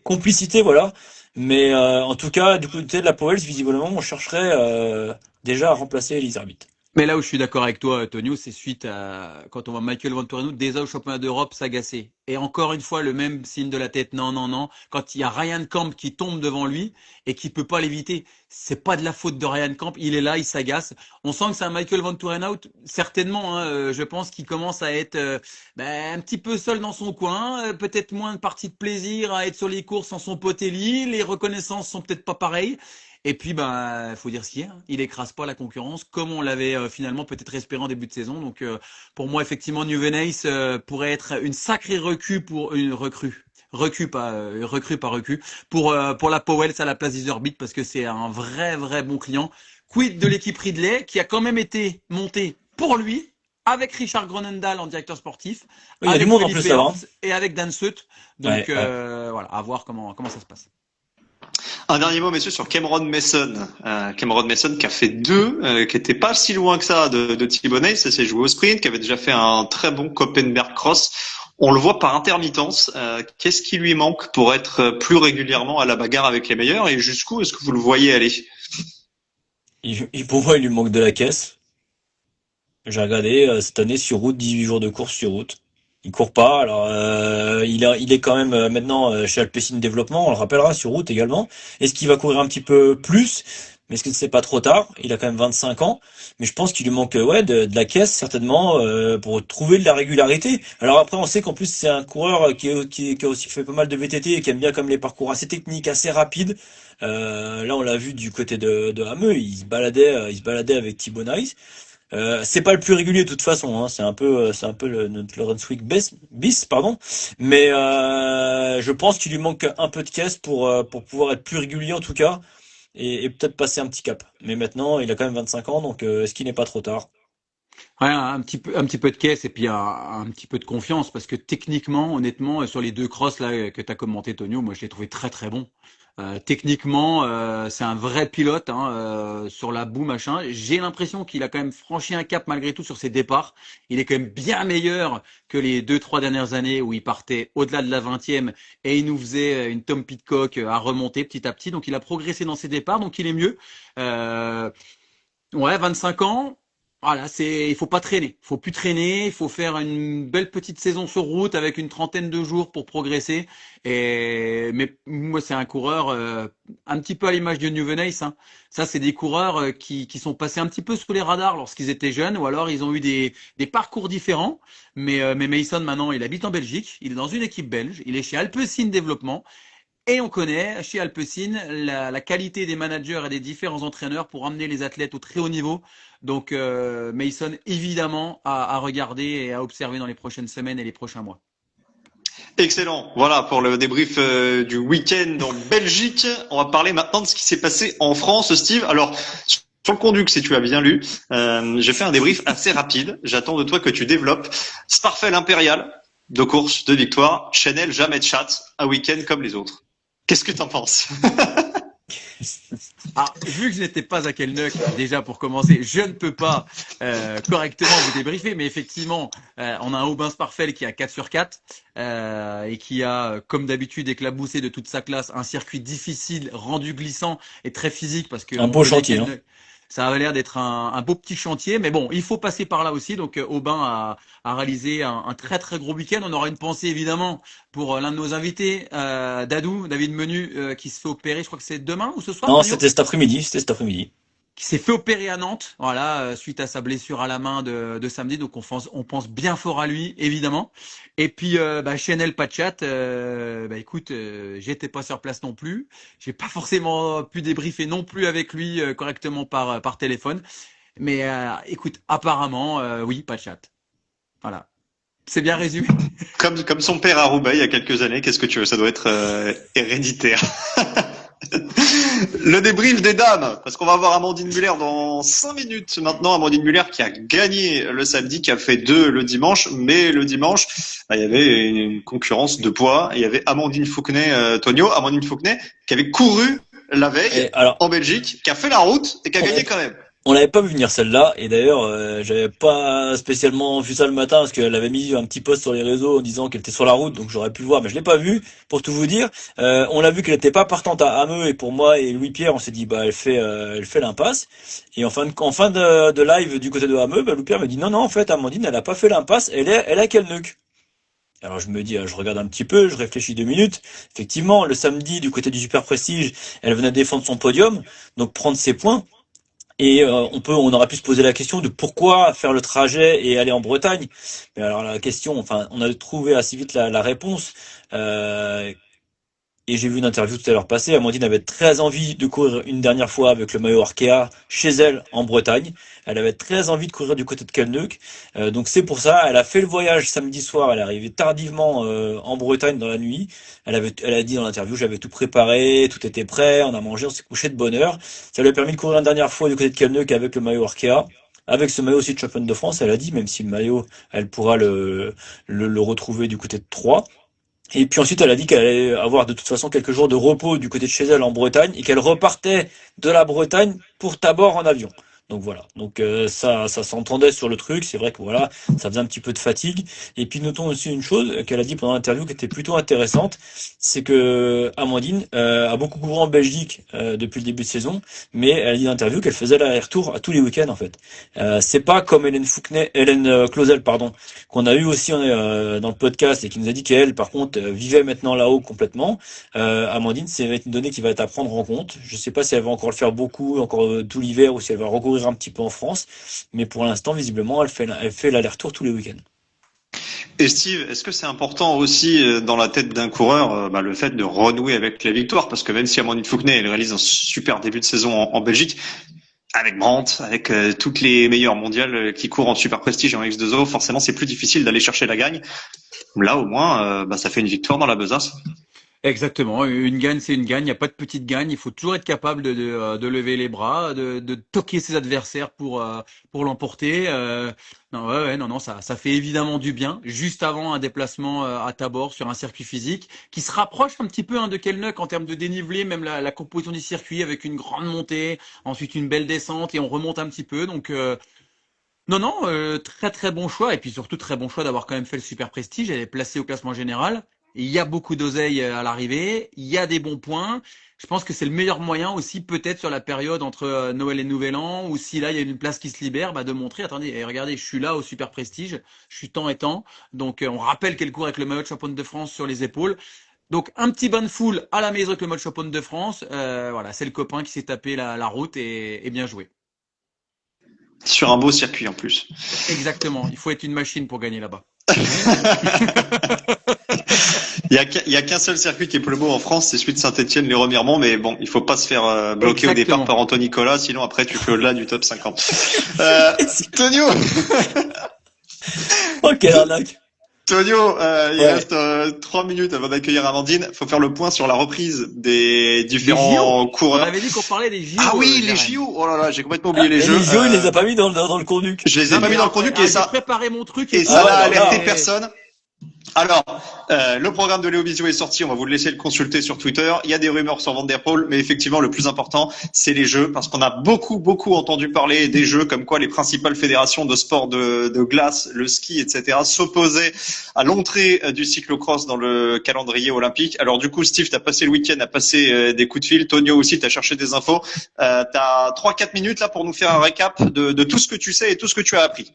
[SPEAKER 4] complicité, voilà. Mais en tout cas, du côté de la Powells, visiblement, on chercherait déjà à remplacer Eli Iserbyt.
[SPEAKER 6] Mais là où je suis d'accord avec toi, Tonio, c'est suite à quand on voit Michael Van Tourenhout déjà au championnat d'Europe s'agacer. Et encore une fois, le même signe de la tête, non. Quand il y a Ryan Camp qui tombe devant lui et qui peut pas l'éviter, c'est pas de la faute de Ryan Camp. Il est là, il s'agace. On sent que c'est un Michael Van Tourenhout, certainement. Je pense qu'il commence à être un petit peu seul dans son coin, peut-être moins de parties de plaisir à être sur les courses sans son pote Eli. Les reconnaissances sont peut-être pas pareilles. Et puis, faut dire ce qu'il y a. Il écrase pas la concurrence comme on l'avait finalement peut-être espéré en début de saison. Donc, pour moi, effectivement, Nivenois pourrait être une sacrée recrue pour une recrue pour la Powells à la place d'Iserbyt parce que c'est un vrai bon client. Quid de l'équipe Ridley qui a quand même été montée pour lui avec Richard Gronendal en directeur sportif,
[SPEAKER 4] Oui, il y a
[SPEAKER 6] avec
[SPEAKER 4] du monde en
[SPEAKER 6] Philippe
[SPEAKER 4] plus là-bas.
[SPEAKER 6] Herbst et avec Dan Sutt. Donc voilà, à voir comment ça se passe.
[SPEAKER 7] Un dernier mot, messieurs, sur Cameron Mason. Cameron Mason qui a fait qui était pas si loin que ça de Thibonnet. Ça s'est joué au sprint, qui avait déjà fait un très bon Koppenberg Cross. On le voit par intermittence. Qu'est-ce qui lui manque pour être plus régulièrement à la bagarre avec les meilleurs et jusqu'où est-ce que vous le voyez aller?
[SPEAKER 4] Pour moi, il lui manque de la caisse. J'ai regardé cette année sur route, 18 jours de course sur route. Il court pas. Alors, il est quand même maintenant chez Alpecin Développement. On le rappellera sur route également. Est-ce qu'il va courir un petit peu plus? Mais est-ce que c'est pas trop tard? Il a quand même 25 ans. Mais je pense qu'il lui manque de la caisse certainement pour trouver de la régularité. Alors après, on sait qu'en plus c'est un coureur qui a aussi fait pas mal de VTT et qui aime bien comme les parcours assez techniques, assez rapides. Là, on l'a vu du côté de Hameux. Il se baladait avec Thibaut Nice. C'est pas le plus régulier de toute façon, hein. C'est un peu notre Lawrence Wick bis, pardon. Mais je pense qu'il lui manque un peu de caisse pour pouvoir être plus régulier en tout cas et peut-être passer un petit cap. Mais maintenant, il a quand même 25 ans, donc est-ce qu'il n'est pas trop tard?
[SPEAKER 6] Ouais, un petit peu de caisse et puis un petit peu de confiance parce que techniquement, honnêtement, sur les deux crosses là que tu as commenté, Tonio, moi je l'ai trouvé très très bon. Techniquement, c'est un vrai pilote hein, sur la boue machin. J'ai l'impression qu'il a quand même franchi un cap malgré tout sur ses départs. Il est quand même bien meilleur que les 2-3 dernières années où il partait au-delà de la 20e et il nous faisait une Tom Pidcock à remonter petit à petit. Donc il a progressé dans ses départs, donc il est mieux. Ouais, 25 ans. Voilà, il faut pas traîner. Faut plus traîner. Il faut faire une belle petite saison sur route avec une trentaine de jours pour progresser. Mais moi, c'est un coureur un petit peu à l'image de New Venice, hein. Ça, c'est des coureurs qui sont passés un petit peu sous les radars lorsqu'ils étaient jeunes, ou alors ils ont eu des parcours différents. Mais Mason, maintenant, il habite en Belgique. Il est dans une équipe belge. Il est chez Alpecin Développement. Et on connaît chez Alpecin la qualité des managers et des différents entraîneurs pour amener les athlètes au très haut niveau. Donc Mason, évidemment, à regarder et à observer dans les prochaines semaines et les prochains mois.
[SPEAKER 7] Excellent. Voilà pour le débrief du week-end en Belgique. On va parler maintenant de ce qui s'est passé en France, Steve. Alors, sur le conduct, si tu as bien lu, j'ai fait un débrief assez rapide. J'attends de toi que tu développes. Sparfel Impérial, 2 courses, 2 victoires. Chanel, jamais de chat, un week-end comme les autres. Qu'est-ce que t'en penses?
[SPEAKER 6] Ah, vu que je n'étais pas à Kelnuck, déjà pour commencer, je ne peux pas correctement vous débriefer, mais effectivement, on a un Aubin Sparfel qui a 4 sur 4 et qui a, comme d'habitude, éclaboussé de toute sa classe, un circuit difficile, rendu glissant et très physique parce que
[SPEAKER 4] Un beau chantier, hein.
[SPEAKER 6] ça avait l'air d'être un beau petit chantier, mais bon, il faut passer par là aussi. Donc Aubin a réalisé un très très gros week-end. On aura une pensée évidemment pour l'un de nos invités, David Menu, qui se fait opérer. Je crois que c'est demain ou ce soir.
[SPEAKER 4] Non,
[SPEAKER 6] Mario
[SPEAKER 4] c'était cet après-midi.
[SPEAKER 6] Qui s'est fait opérer à Nantes, voilà, suite à sa blessure à la main de samedi. Donc on pense bien fort à lui, évidemment. Et puis Chanel Pachat, écoute, j'étais pas sur place non plus. J'ai pas forcément pu débriefer non plus avec lui correctement par téléphone. Mais écoute, apparemment, oui, Pachat. Voilà. C'est bien résumé.
[SPEAKER 7] Comme son père à Roubaix il y a quelques années, qu'est-ce que tu veux? Ça doit être héréditaire. Le débrief des dames, parce qu'on va voir Amandine Muller dans 5 minutes maintenant. Amandine Muller qui a gagné le samedi, qui a fait 2 le dimanche, mais le dimanche, il y avait une concurrence de poids. Il y avait Amandine Fouquenet, Tonio, Amandine Fouquenet, qui avait couru la veille en Belgique, qui a fait la route et qui a gagné quand même.
[SPEAKER 4] On l'avait pas vu venir celle-là, et d'ailleurs j'avais pas spécialement vu ça le matin parce qu'elle avait mis un petit post sur les réseaux en disant qu'elle était sur la route, donc j'aurais pu le voir, mais je l'ai pas vu pour tout vous dire. On l'a vu qu'elle était pas partante à Hameux, et pour moi et Louis-Pierre on s'est dit elle fait l'impasse. Et en fin de live du côté de Hameux, Louis-Pierre me dit non en fait Amandine elle a pas fait l'impasse, elle a Kelnuck. Alors je me dis, je regarde un petit peu, je réfléchis 2 minutes. Effectivement, le samedi du côté du Super Prestige, elle venait défendre son podium, donc prendre ses points. Et on aurait pu se poser la question de pourquoi faire le trajet et aller en Bretagne. Mais alors la question, on a trouvé assez vite la réponse. Et j'ai vu une interview tout à l'heure passer. Amandine avait très envie de courir une dernière fois avec le maillot Arkea chez elle en Bretagne. Elle avait très envie de courir du côté de Kelnuck. Donc c'est pour ça, elle a fait le voyage samedi soir. Elle est arrivée tardivement en Bretagne dans la nuit. Elle a dit dans l'interview, j'avais tout préparé, tout était prêt, on a mangé, on s'est couché de bonne heure. Ça lui a permis de courir une dernière fois du côté de Kelnuck avec le maillot Arkea. avec ce maillot aussi de championne de France, elle a dit, même si le maillot, elle pourra le retrouver du côté de Troyes. Et puis ensuite, elle a dit qu'elle allait avoir de toute façon quelques jours de repos du côté de chez elle en Bretagne et qu'elle repartait de la Bretagne pour Tabor en avion. Donc voilà. Donc ça s'entendait sur le truc. C'est vrai que voilà, ça faisait un petit peu de fatigue. Et puis notons aussi une chose qu'elle a dit pendant l'interview qui était plutôt intéressante, c'est que Amandine a beaucoup couru en Belgique depuis le début de saison, mais elle a dit dans l'interview qu'elle faisait l'aller-retour à tous les week-ends en fait. C'est pas comme Hélène Clausel, pardon, qu'on a eu aussi dans le podcast et qui nous a dit qu'elle, par contre, vivait maintenant là-haut complètement. Amandine, c'est une donnée qui va être à prendre en compte. Je sais pas si elle va encore le faire beaucoup, encore tout l'hiver, ou si elle va recourir un petit peu en France, mais pour l'instant, visiblement, elle fait l'aller-retour tous les week-ends.
[SPEAKER 7] Et Steve, est-ce que c'est important aussi dans la tête d'un coureur le fait de renouer avec la victoire? Parce que même si Amandine Fouquenet elle réalise un super début de saison en Belgique, avec Brandt, avec toutes les meilleures mondiales qui courent en super prestige et en X2O, forcément c'est plus difficile d'aller chercher la gagne. Là au moins, ça fait une victoire dans la besace.
[SPEAKER 3] Exactement, une gagne c'est une gagne, il n'y a pas de petite gagne, il faut toujours être capable de lever les bras, de toquer ses adversaires pour l'emporter. Non, ça fait évidemment du bien, juste avant un déplacement à Tabor sur un circuit physique, qui se rapproche un petit peu de Kellnuck en termes de dénivelé, même la composition du circuit avec une grande montée, ensuite une belle descente et on remonte un petit peu, donc... très très bon choix et puis surtout très bon choix d'avoir quand même fait le super prestige. Elle est placée au classement général. Il y a beaucoup d'oseille à l'arrivée. Il y a des bons points. Je pense que c'est le meilleur moyen aussi peut-être sur la période entre Noël et Nouvel An ou si là il y a une place qui se libère, de montrer. Attendez, regardez, je suis là au super prestige. Je suis tant et tant. Donc on rappelle qu'elle court avec le maillot de championne de France sur les épaules. Donc un petit bain de foule à la maison avec le maillot de championne de France. Voilà, c'est le copain qui s'est tapé la route et bien joué.
[SPEAKER 7] Sur un beau circuit en plus.
[SPEAKER 3] Exactement, il faut être une machine pour gagner là-bas.
[SPEAKER 7] Il y a qu'un seul circuit qui est plus beau en France, c'est celui de Saint-Étienne, les Remiremont, mais bon, il faut pas se faire bloquer
[SPEAKER 3] Exactement.
[SPEAKER 7] au départ par Anthony Nicolas, sinon après tu fais au-delà du top 50. Tonio,
[SPEAKER 4] Oh, quelle arnaque!
[SPEAKER 7] Tonio, il
[SPEAKER 4] Ouais.
[SPEAKER 7] reste 3 minutes avant d'accueillir Amandine. Faut faire le point sur la reprise des différents
[SPEAKER 3] On
[SPEAKER 7] coureurs.
[SPEAKER 3] avait dit qu'on parlait des JO.
[SPEAKER 7] Ah oui, les
[SPEAKER 3] Jérém.
[SPEAKER 7] JO. Oh là là, j'ai complètement oublié les
[SPEAKER 4] Et
[SPEAKER 7] jeux.
[SPEAKER 4] les JO, il les a pas mis dans le conduit.
[SPEAKER 7] Je les ai
[SPEAKER 3] Non,
[SPEAKER 7] pas
[SPEAKER 3] mais
[SPEAKER 7] mis dans le conduit et
[SPEAKER 3] j'ai
[SPEAKER 7] ça.
[SPEAKER 3] préparé mon truc
[SPEAKER 7] Et
[SPEAKER 3] tout.
[SPEAKER 7] ça
[SPEAKER 4] Ah ouais,
[SPEAKER 7] n'a
[SPEAKER 4] d'accord.
[SPEAKER 7] alerté personne. Alors, le programme de Léo Visio est sorti, on va vous le laisser le consulter sur Twitter. Il y a des rumeurs sur Van der Poel, mais effectivement, le plus important, c'est les jeux, parce qu'on a beaucoup entendu parler des jeux, comme quoi les principales fédérations de sport de glace, le ski, etc., s'opposaient à l'entrée du cyclocross dans le calendrier olympique. Alors du coup, Steve, t'as passé le week-end à passer des coups de fil. Tonio aussi, t'as cherché des infos. T'as 3-4 minutes là pour nous faire un récap de tout ce que tu sais et tout ce que tu as appris.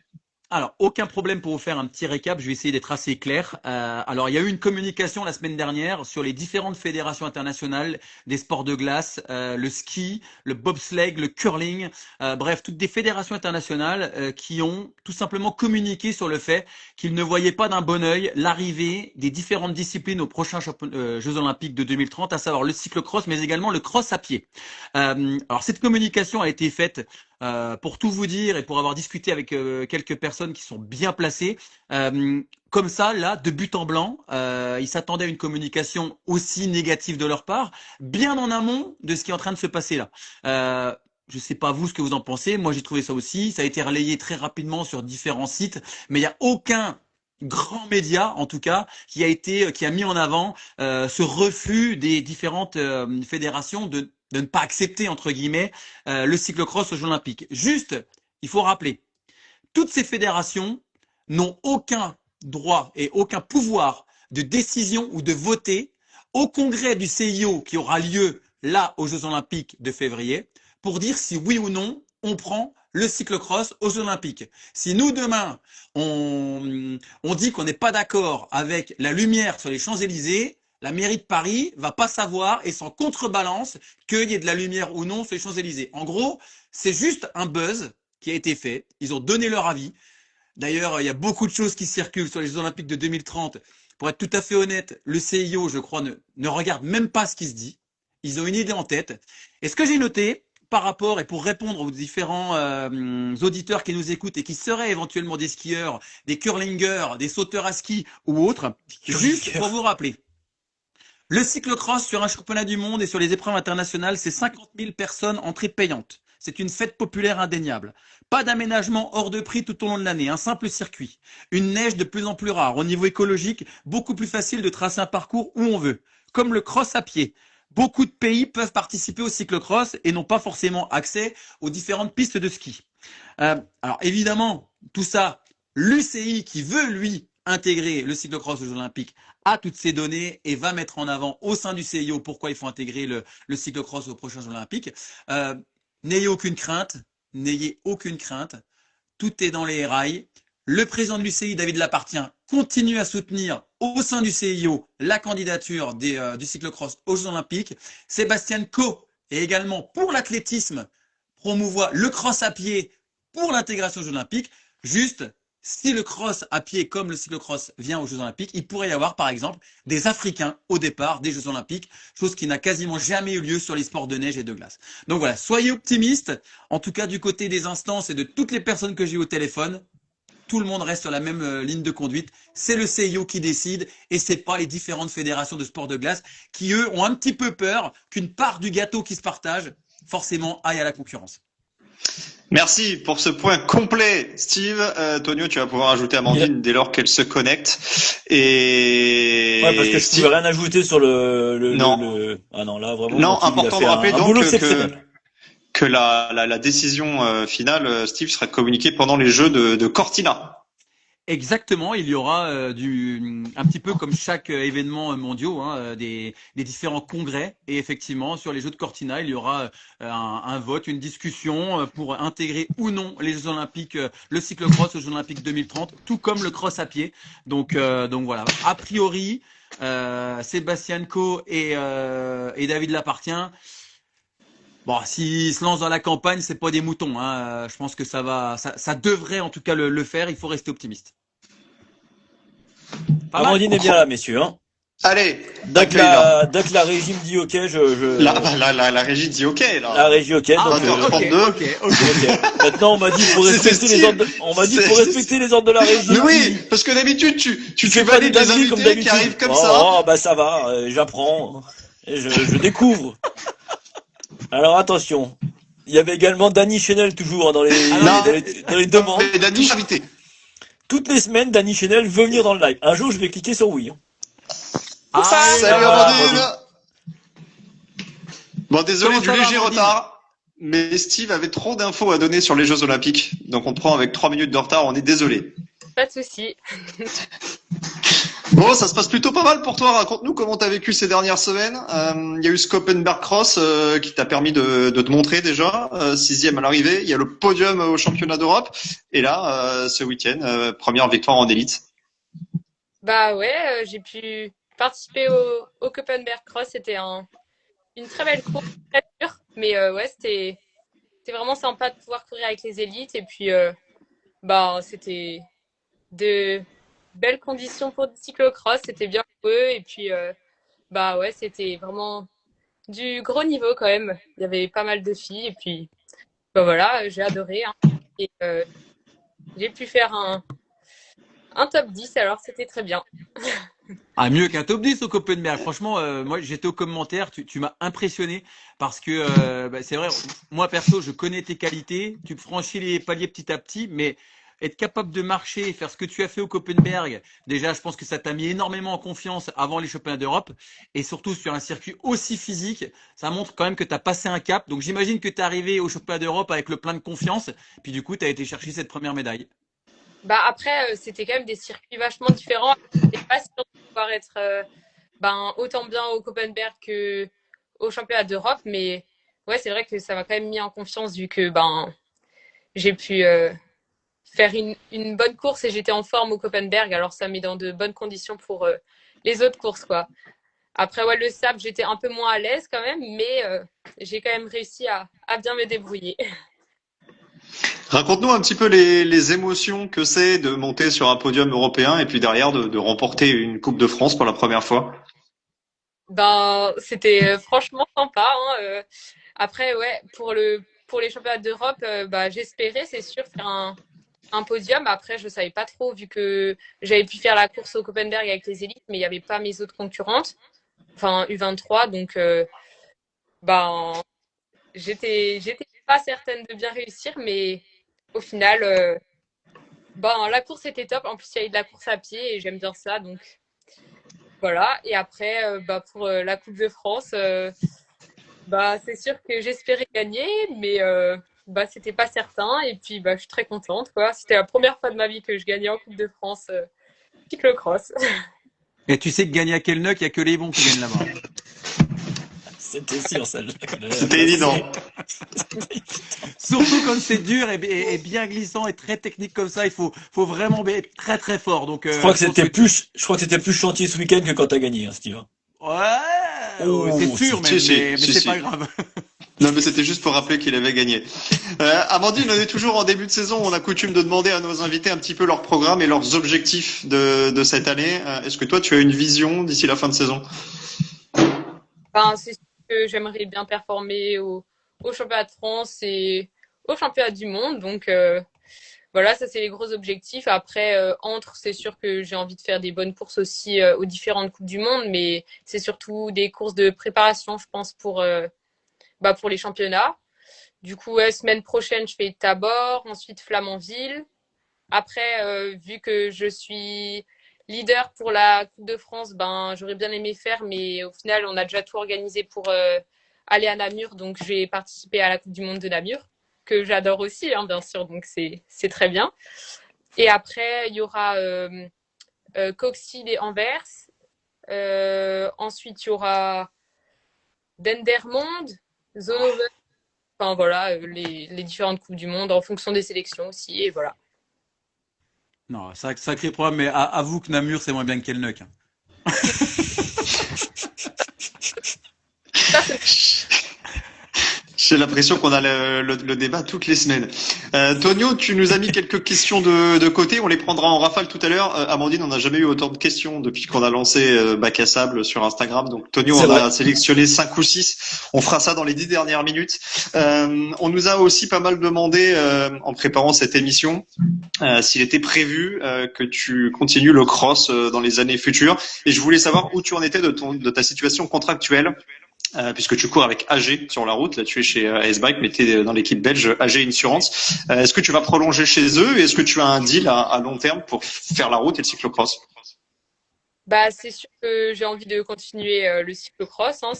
[SPEAKER 3] Alors, aucun problème pour vous faire un petit récap. Je vais essayer d'être assez clair. Alors, il y a eu une communication la semaine dernière sur les différentes fédérations internationales des sports de glace, le ski, le bobsleigh, le curling, bref, toutes des fédérations internationales qui ont tout simplement communiqué sur le fait qu'ils ne voyaient pas d'un bon œil l'arrivée des différentes disciplines aux prochains Jeux Olympiques de 2030, à savoir le cyclocross, mais également le cross à pied. Alors, cette communication a été faite pour tout vous dire et pour avoir discuté avec quelques personnes qui sont bien placées, comme ça, là, de but en blanc, ils s'attendaient à une communication aussi négative de leur part, bien en amont de ce qui est en train de se passer là. Je sais pas vous ce que vous en pensez, moi j'ai trouvé ça aussi, ça a été relayé très rapidement sur différents sites, mais il n'y a aucun grand média, en tout cas, qui a mis en avant ce refus des différentes fédérations de ne pas accepter, entre guillemets, le cyclocross aux Jeux Olympiques. Juste, il faut rappeler, toutes ces fédérations n'ont aucun droit et aucun pouvoir de décision ou de voter au congrès du CIO qui aura lieu là aux Jeux Olympiques de février pour dire si oui ou non on prend le cyclocross aux Jeux Olympiques. Si nous demain on dit qu'on n'est pas d'accord avec la lumière sur les Champs-Élysées, la mairie de Paris va pas savoir et s'en contrebalance qu'il y ait de la lumière ou non sur les Champs-Élysées. En gros, c'est juste un buzz qui a été fait. Ils ont donné leur avis. D'ailleurs, il y a beaucoup de choses qui circulent sur les Jeux Olympiques de 2030. Pour être tout à fait honnête, le CIO, je crois, ne regarde même pas ce qui se dit. Ils ont une idée en tête. Et ce que j'ai noté par rapport, et pour répondre aux différents auditeurs qui nous écoutent et qui seraient éventuellement des skieurs, des curlingers, des sauteurs à ski ou autres, juste pour vous rappeler. Le cyclocross sur un championnat du monde et sur les épreuves internationales, c'est 50 000 personnes entrée payante. c'est une fête populaire indéniable. Pas d'aménagement hors de prix tout au long de l'année, un simple circuit. Une neige de plus en plus rare. Au niveau écologique, beaucoup plus facile de tracer un parcours où on veut. Comme le cross à pied. Beaucoup de pays peuvent participer au cyclocross et n'ont pas forcément accès aux différentes pistes de ski. Alors évidemment, tout ça, l'UCI qui veut, lui, intégrer le cyclocross aux Jeux Olympiques a toutes ces données et va mettre en avant au sein du CIO pourquoi il faut intégrer le cyclocross aux prochains Jeux Olympiques. N'ayez aucune crainte, n'ayez aucune crainte. Tout est dans les rails. Le président de l'UCI, David Lapartien, continue à soutenir au sein du CIO la candidature du cyclocross aux Jeux Olympiques. Sébastien Coe et également pour l'athlétisme promouvoit le cross à pied pour l'intégration aux Jeux Olympiques. Juste, si le cross à pied comme le cyclocross vient aux Jeux Olympiques, il pourrait y avoir par exemple des Africains au départ des Jeux Olympiques, chose qui n'a quasiment jamais eu lieu sur les sports de neige et de glace. Donc voilà, soyez optimistes. En tout cas, du côté des instances et de toutes les personnes que j'ai au téléphone, tout le monde reste sur la même ligne de conduite. C'est le CIO qui décide et c'est pas les différentes fédérations de sport de glace qui, eux, ont un petit peu peur qu'une part du gâteau qui se partage, forcément, aille à la concurrence.
[SPEAKER 7] Merci pour ce point complet, Steve. Tonio, tu vas pouvoir ajouter Amandine dès lors qu'elle se connecte. Et
[SPEAKER 4] Ouais, parce que je
[SPEAKER 7] Steve,
[SPEAKER 4] pouvais rien ajouter sur
[SPEAKER 7] Non.
[SPEAKER 4] Ah non, là vraiment.
[SPEAKER 7] Non,
[SPEAKER 4] mon team, il a
[SPEAKER 7] important
[SPEAKER 4] fait
[SPEAKER 7] de rappeler
[SPEAKER 4] un
[SPEAKER 7] donc
[SPEAKER 4] boulot exceptionnel.
[SPEAKER 7] que la décision finale, Steve, sera communiquée pendant les Jeux de Cortina.
[SPEAKER 3] Exactement, il y aura un petit peu comme chaque événement mondial, hein, des différents congrès. Et effectivement, sur les Jeux de Cortina, il y aura un vote, une discussion pour intégrer ou non les Jeux Olympiques, le cyclocross aux Jeux Olympiques 2030, tout comme le cross à pied. Donc voilà. A priori, Sébastien Coe et David Lapartien. Bon, s'ils se lancent dans la campagne, c'est pas des moutons. Hein. Je pense que ça devrait en tout cas le faire. Il faut rester optimiste. Pas mal.
[SPEAKER 4] Amandine est bien là, messieurs. Hein.
[SPEAKER 7] Allez,
[SPEAKER 4] Dès que la régie me dit OK,
[SPEAKER 7] la régie dit OK là.
[SPEAKER 4] La régie OK.
[SPEAKER 3] Ah,
[SPEAKER 4] Donc,
[SPEAKER 3] ok,
[SPEAKER 7] 32.
[SPEAKER 3] ok.
[SPEAKER 4] OK. Maintenant, on m'a dit pour
[SPEAKER 7] C'est
[SPEAKER 4] respecter les
[SPEAKER 7] Steve.
[SPEAKER 4] ordres. On m'a dit pour respecter les ordres de la régie.
[SPEAKER 7] Mais oui, parce que d'habitude tu fais
[SPEAKER 4] pas
[SPEAKER 7] valider
[SPEAKER 4] des
[SPEAKER 7] des
[SPEAKER 4] dingueries comme
[SPEAKER 7] invités qui
[SPEAKER 4] d'habitude.
[SPEAKER 7] arrivent comme
[SPEAKER 4] Oh,
[SPEAKER 7] ça.
[SPEAKER 4] oh, bah ça va, j'apprends. Et je découvre. Alors attention. Il y avait également Danny Chenel toujours hein, dans les demandes.
[SPEAKER 7] Mais Dani, je suis invité.
[SPEAKER 4] Toutes les semaines, Danny Chenel veut venir dans le live. Un jour, je vais cliquer sur oui. Hein.
[SPEAKER 3] Ah,
[SPEAKER 7] Salut
[SPEAKER 4] voilà,
[SPEAKER 7] Amandine. Bon, désolé
[SPEAKER 3] Comment
[SPEAKER 7] du
[SPEAKER 3] ça va,
[SPEAKER 7] léger
[SPEAKER 3] Amandine
[SPEAKER 7] retard, mais Steve avait trop d'infos à donner sur les Jeux Olympiques. Donc on te prend avec 3 minutes de retard, on est désolé.
[SPEAKER 5] Pas de souci.
[SPEAKER 7] Bon, ça se passe plutôt pas mal pour toi. Raconte-nous comment t'as vécu ces dernières semaines. Il y a eu ce Koppenberg Cross qui t'a permis de te montrer déjà, 6e à l'arrivée. Il y a le podium au championnat d'Europe. Et là, ce week-end, première victoire en élite.
[SPEAKER 5] Bah ouais, j'ai pu participer au Koppenberg Cross. C'était une très belle course, très dure. Mais ouais, c'était vraiment sympa de pouvoir courir avec les élites. Et puis, bah, c'était de belles conditions pour du cyclocross. C'était bien pour eux. Et puis, bah ouais, c'était vraiment du gros niveau quand même. Il y avait pas mal de filles. Et puis, bah voilà, j'ai adoré. Hein. Et j'ai pu faire un top 10, alors c'était très bien.
[SPEAKER 3] Ah, mieux qu'un top 10 au Copenhague. Franchement, moi j'étais au commentaire, tu m'as impressionné parce que bah, c'est vrai, moi perso, je connais tes qualités, tu franchis les paliers petit à petit, mais être capable de marcher et faire ce que tu as fait au Copenhague, déjà je pense que ça t'a mis énormément en confiance avant les championnats d'Europe et surtout sur un circuit aussi physique, ça montre quand même que tu as passé un cap. Donc j'imagine que tu es arrivé au championnat d'Europe avec le plein de confiance, puis du coup tu as été chercher cette première médaille.
[SPEAKER 5] Bah après, c'était quand même des circuits vachement différents. C'était pas sûr de pouvoir être autant bien au Copenhague que au championnat d'Europe, mais ouais, c'est vrai que ça m'a quand même mis en confiance vu que j'ai pu faire une bonne course et j'étais en forme au Copenhague, alors ça met dans de bonnes conditions pour les autres courses, quoi. Après, ouais, le sable, j'étais un peu moins à l'aise quand même, mais j'ai quand même réussi à bien me débrouiller.
[SPEAKER 7] Raconte-nous un petit peu les émotions que c'est de monter sur un podium européen et puis derrière de remporter une Coupe de France pour la première fois.
[SPEAKER 5] Ben, c'était franchement sympa. Hein. Après, ouais, pour les championnats d'Europe, j'espérais, c'est sûr, faire un podium. Après, je savais pas trop vu que j'avais pu faire la course au Copenhague avec les élites, mais il n'y avait pas mes autres concurrentes, enfin U23, donc j'étais pas certaine de bien réussir, mais au final, la course était top. En plus, il y a eu de la course à pied et j'aime bien ça, donc voilà. Et après, pour la Coupe de France, c'est sûr que j'espérais gagner, mais c'était pas certain. Et puis, je suis très contente, quoi. C'était la première fois de ma vie que je gagnais en Coupe de France cyclocross.
[SPEAKER 3] Et tu sais que gagner à Kelnuck, il n'y a que les bons qui gagnent là-bas.
[SPEAKER 4] C'était sûr, ça.
[SPEAKER 7] C'était évident.
[SPEAKER 3] Surtout quand c'est dur et bien glissant et très technique comme ça, il faut vraiment être très très fort. Donc,
[SPEAKER 4] Je crois que c'était plus chantier ce week-end que quand t'as gagné, hein, Steve.
[SPEAKER 3] Ouais,
[SPEAKER 4] Oh,
[SPEAKER 3] c'est sûr, mais c'est
[SPEAKER 7] si.
[SPEAKER 3] pas grave.
[SPEAKER 7] Non, mais c'était juste pour rappeler qu'il avait gagné. Amandine, on est toujours en début de saison. On a coutume de demander à nos invités un petit peu leur programme et leurs objectifs de cette année. Est-ce que toi, tu as une vision d'ici la fin de saison?
[SPEAKER 5] C'est sûr que j'aimerais bien performer au championnat de France et au championnat du monde. Donc voilà, ça c'est les gros objectifs. Après, c'est sûr que j'ai envie de faire des bonnes courses aussi aux différentes Coupes du Monde, mais c'est surtout des courses de préparation, je pense, pour les championnats. Du coup, semaine prochaine, je fais Tabor, ensuite Flamanville. Après, vu que je suis leader pour la Coupe de France, j'aurais bien aimé faire, mais au final, on a déjà tout organisé pour aller à Namur. Donc, je vais participer à la Coupe du Monde de Namur, que j'adore aussi, hein, bien sûr. Donc, c'est très bien. Et après, il y aura Coxide et Anvers. Ensuite, il y aura Dendermonde, Zonhoven. Enfin, voilà, les différentes Coupes du Monde en fonction des sélections aussi. Et voilà.
[SPEAKER 3] Non, sacré programme, mais avoue que Namur, c'est moins bien que Kelnuck. Hein.
[SPEAKER 5] Ça, c'est
[SPEAKER 7] J'ai l'impression qu'on a le débat toutes les semaines. Tonio, tu nous as mis quelques questions de côté. On les prendra en rafale tout à l'heure. Amandine, on n'a jamais eu autant de questions depuis qu'on a lancé Bac à Sable sur Instagram. Donc Tonio,
[SPEAKER 4] C'est
[SPEAKER 7] on
[SPEAKER 4] vrai.
[SPEAKER 7] a sélectionné 5 ou 6. On fera ça dans les 10 dernières minutes. On nous a aussi pas mal demandé en préparant cette émission s'il était prévu que tu continues le cross dans les années futures. Et je voulais savoir où tu en étais de ta situation contractuelle. Puisque tu cours avec AG sur la route, là tu es chez AS Bike, mais tu es dans l'équipe belge AG Insurance. Est-ce que tu vas prolonger chez eux et est-ce que tu as un deal à long terme pour faire la route et le cyclocross?
[SPEAKER 5] c'est sûr que j'ai envie de continuer le cyclocross. Hein.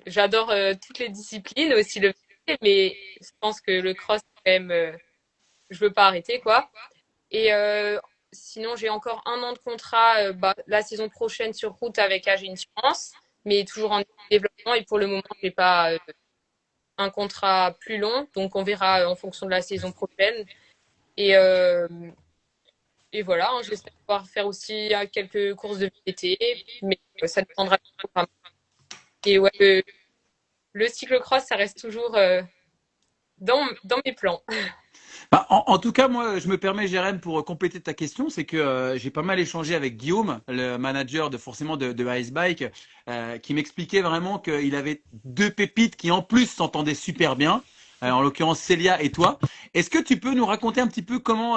[SPEAKER 5] J'adore toutes les disciplines, aussi le vélo, mais je pense que le cross, quand même, je veux pas arrêter, quoi. Et sinon, j'ai encore 1 an de contrat la saison prochaine sur route avec AG Insurance, mais toujours en développement. Et pour le moment, j'ai pas un contrat plus long, donc on verra en fonction de la saison prochaine. Et, euh, et voilà, hein, j'espère pouvoir faire aussi quelques courses de VTT, mais ça dépendra du programme. Et ouais, le cyclocross, ça reste toujours dans mes plans.
[SPEAKER 3] En tout cas, moi, je me permets, Jérém, pour compléter ta question, c'est que j'ai pas mal échangé avec Guillaume, le manager de Ice Bike, qui m'expliquait vraiment qu'il avait 2 pépites qui en plus s'entendaient super bien. En l'occurrence Célia et toi. Est-ce que tu peux nous raconter un petit peu comment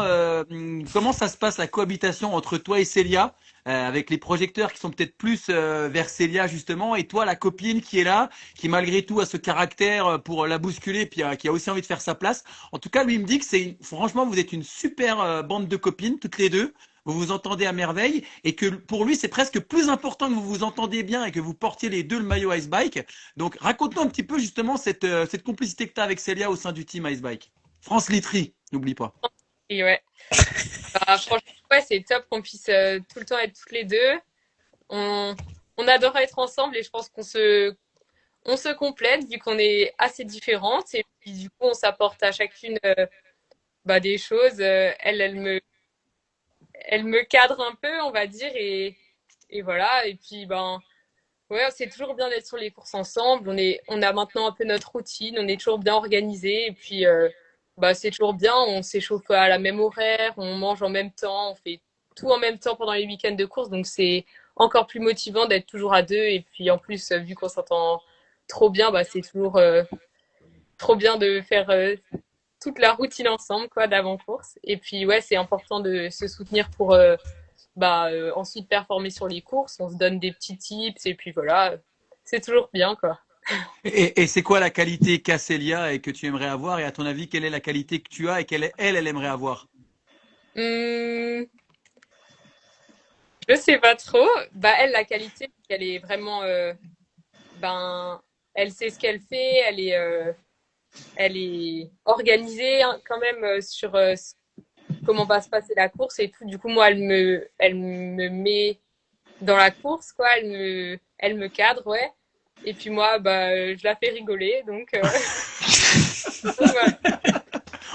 [SPEAKER 3] ça se passe la cohabitation entre toi et Célia, avec les projecteurs qui sont peut-être plus vers Célia justement, et toi la copine qui est là, qui malgré tout a ce caractère pour la bousculer, puis qui a aussi envie de faire sa place. En tout cas, lui il me dit que franchement vous êtes une super bande de copines toutes les deux. Vous vous entendez à merveille et que pour lui c'est presque plus important que vous vous entendiez bien et que vous portiez les deux le maillot Ice Bike. Donc raconte-nous un petit peu justement cette complicité que tu as avec Célia au sein du team Ice Bike. France Litry, n'oublie pas.
[SPEAKER 5] Et ouais. Franchement, ouais, c'est top qu'on puisse tout le temps être toutes les deux. On adore être ensemble et je pense on se complète vu qu'on est assez différentes et puis du coup on s'apporte à chacune des choses. Elle me cadre un peu, on va dire, et voilà. Et puis, ouais, c'est toujours bien d'être sur les courses ensemble. On a maintenant un peu notre routine, on est toujours bien organisé. Et puis, c'est toujours bien. On s'échauffe à la même horaire, on mange en même temps, on fait tout en même temps pendant les week-ends de course. Donc, c'est encore plus motivant d'être toujours à deux. Et puis, en plus, vu qu'on s'entend trop bien, c'est toujours trop bien de faire toute la routine ensemble, quoi, d'avant-course. Et puis, ouais, c'est important de se soutenir pour ensuite performer sur les courses. On se donne des petits tips et puis voilà, c'est toujours bien, quoi.
[SPEAKER 3] Et c'est quoi la qualité qu'a Célia et que tu aimerais avoir? Et à ton avis, quelle est la qualité que tu as et elle aimerait avoir?
[SPEAKER 5] Hum, je sais pas trop. Bah, elle, la qualité, c'est qu'elle est vraiment, ben, elle sait ce qu'elle fait, elle est organisée hein, quand même sur comment va se passer la course et tout. Du coup, moi, elle me met dans la course, quoi. Elle me cadre, ouais. Et puis moi, bah, je la fais rigoler, donc, donc voilà.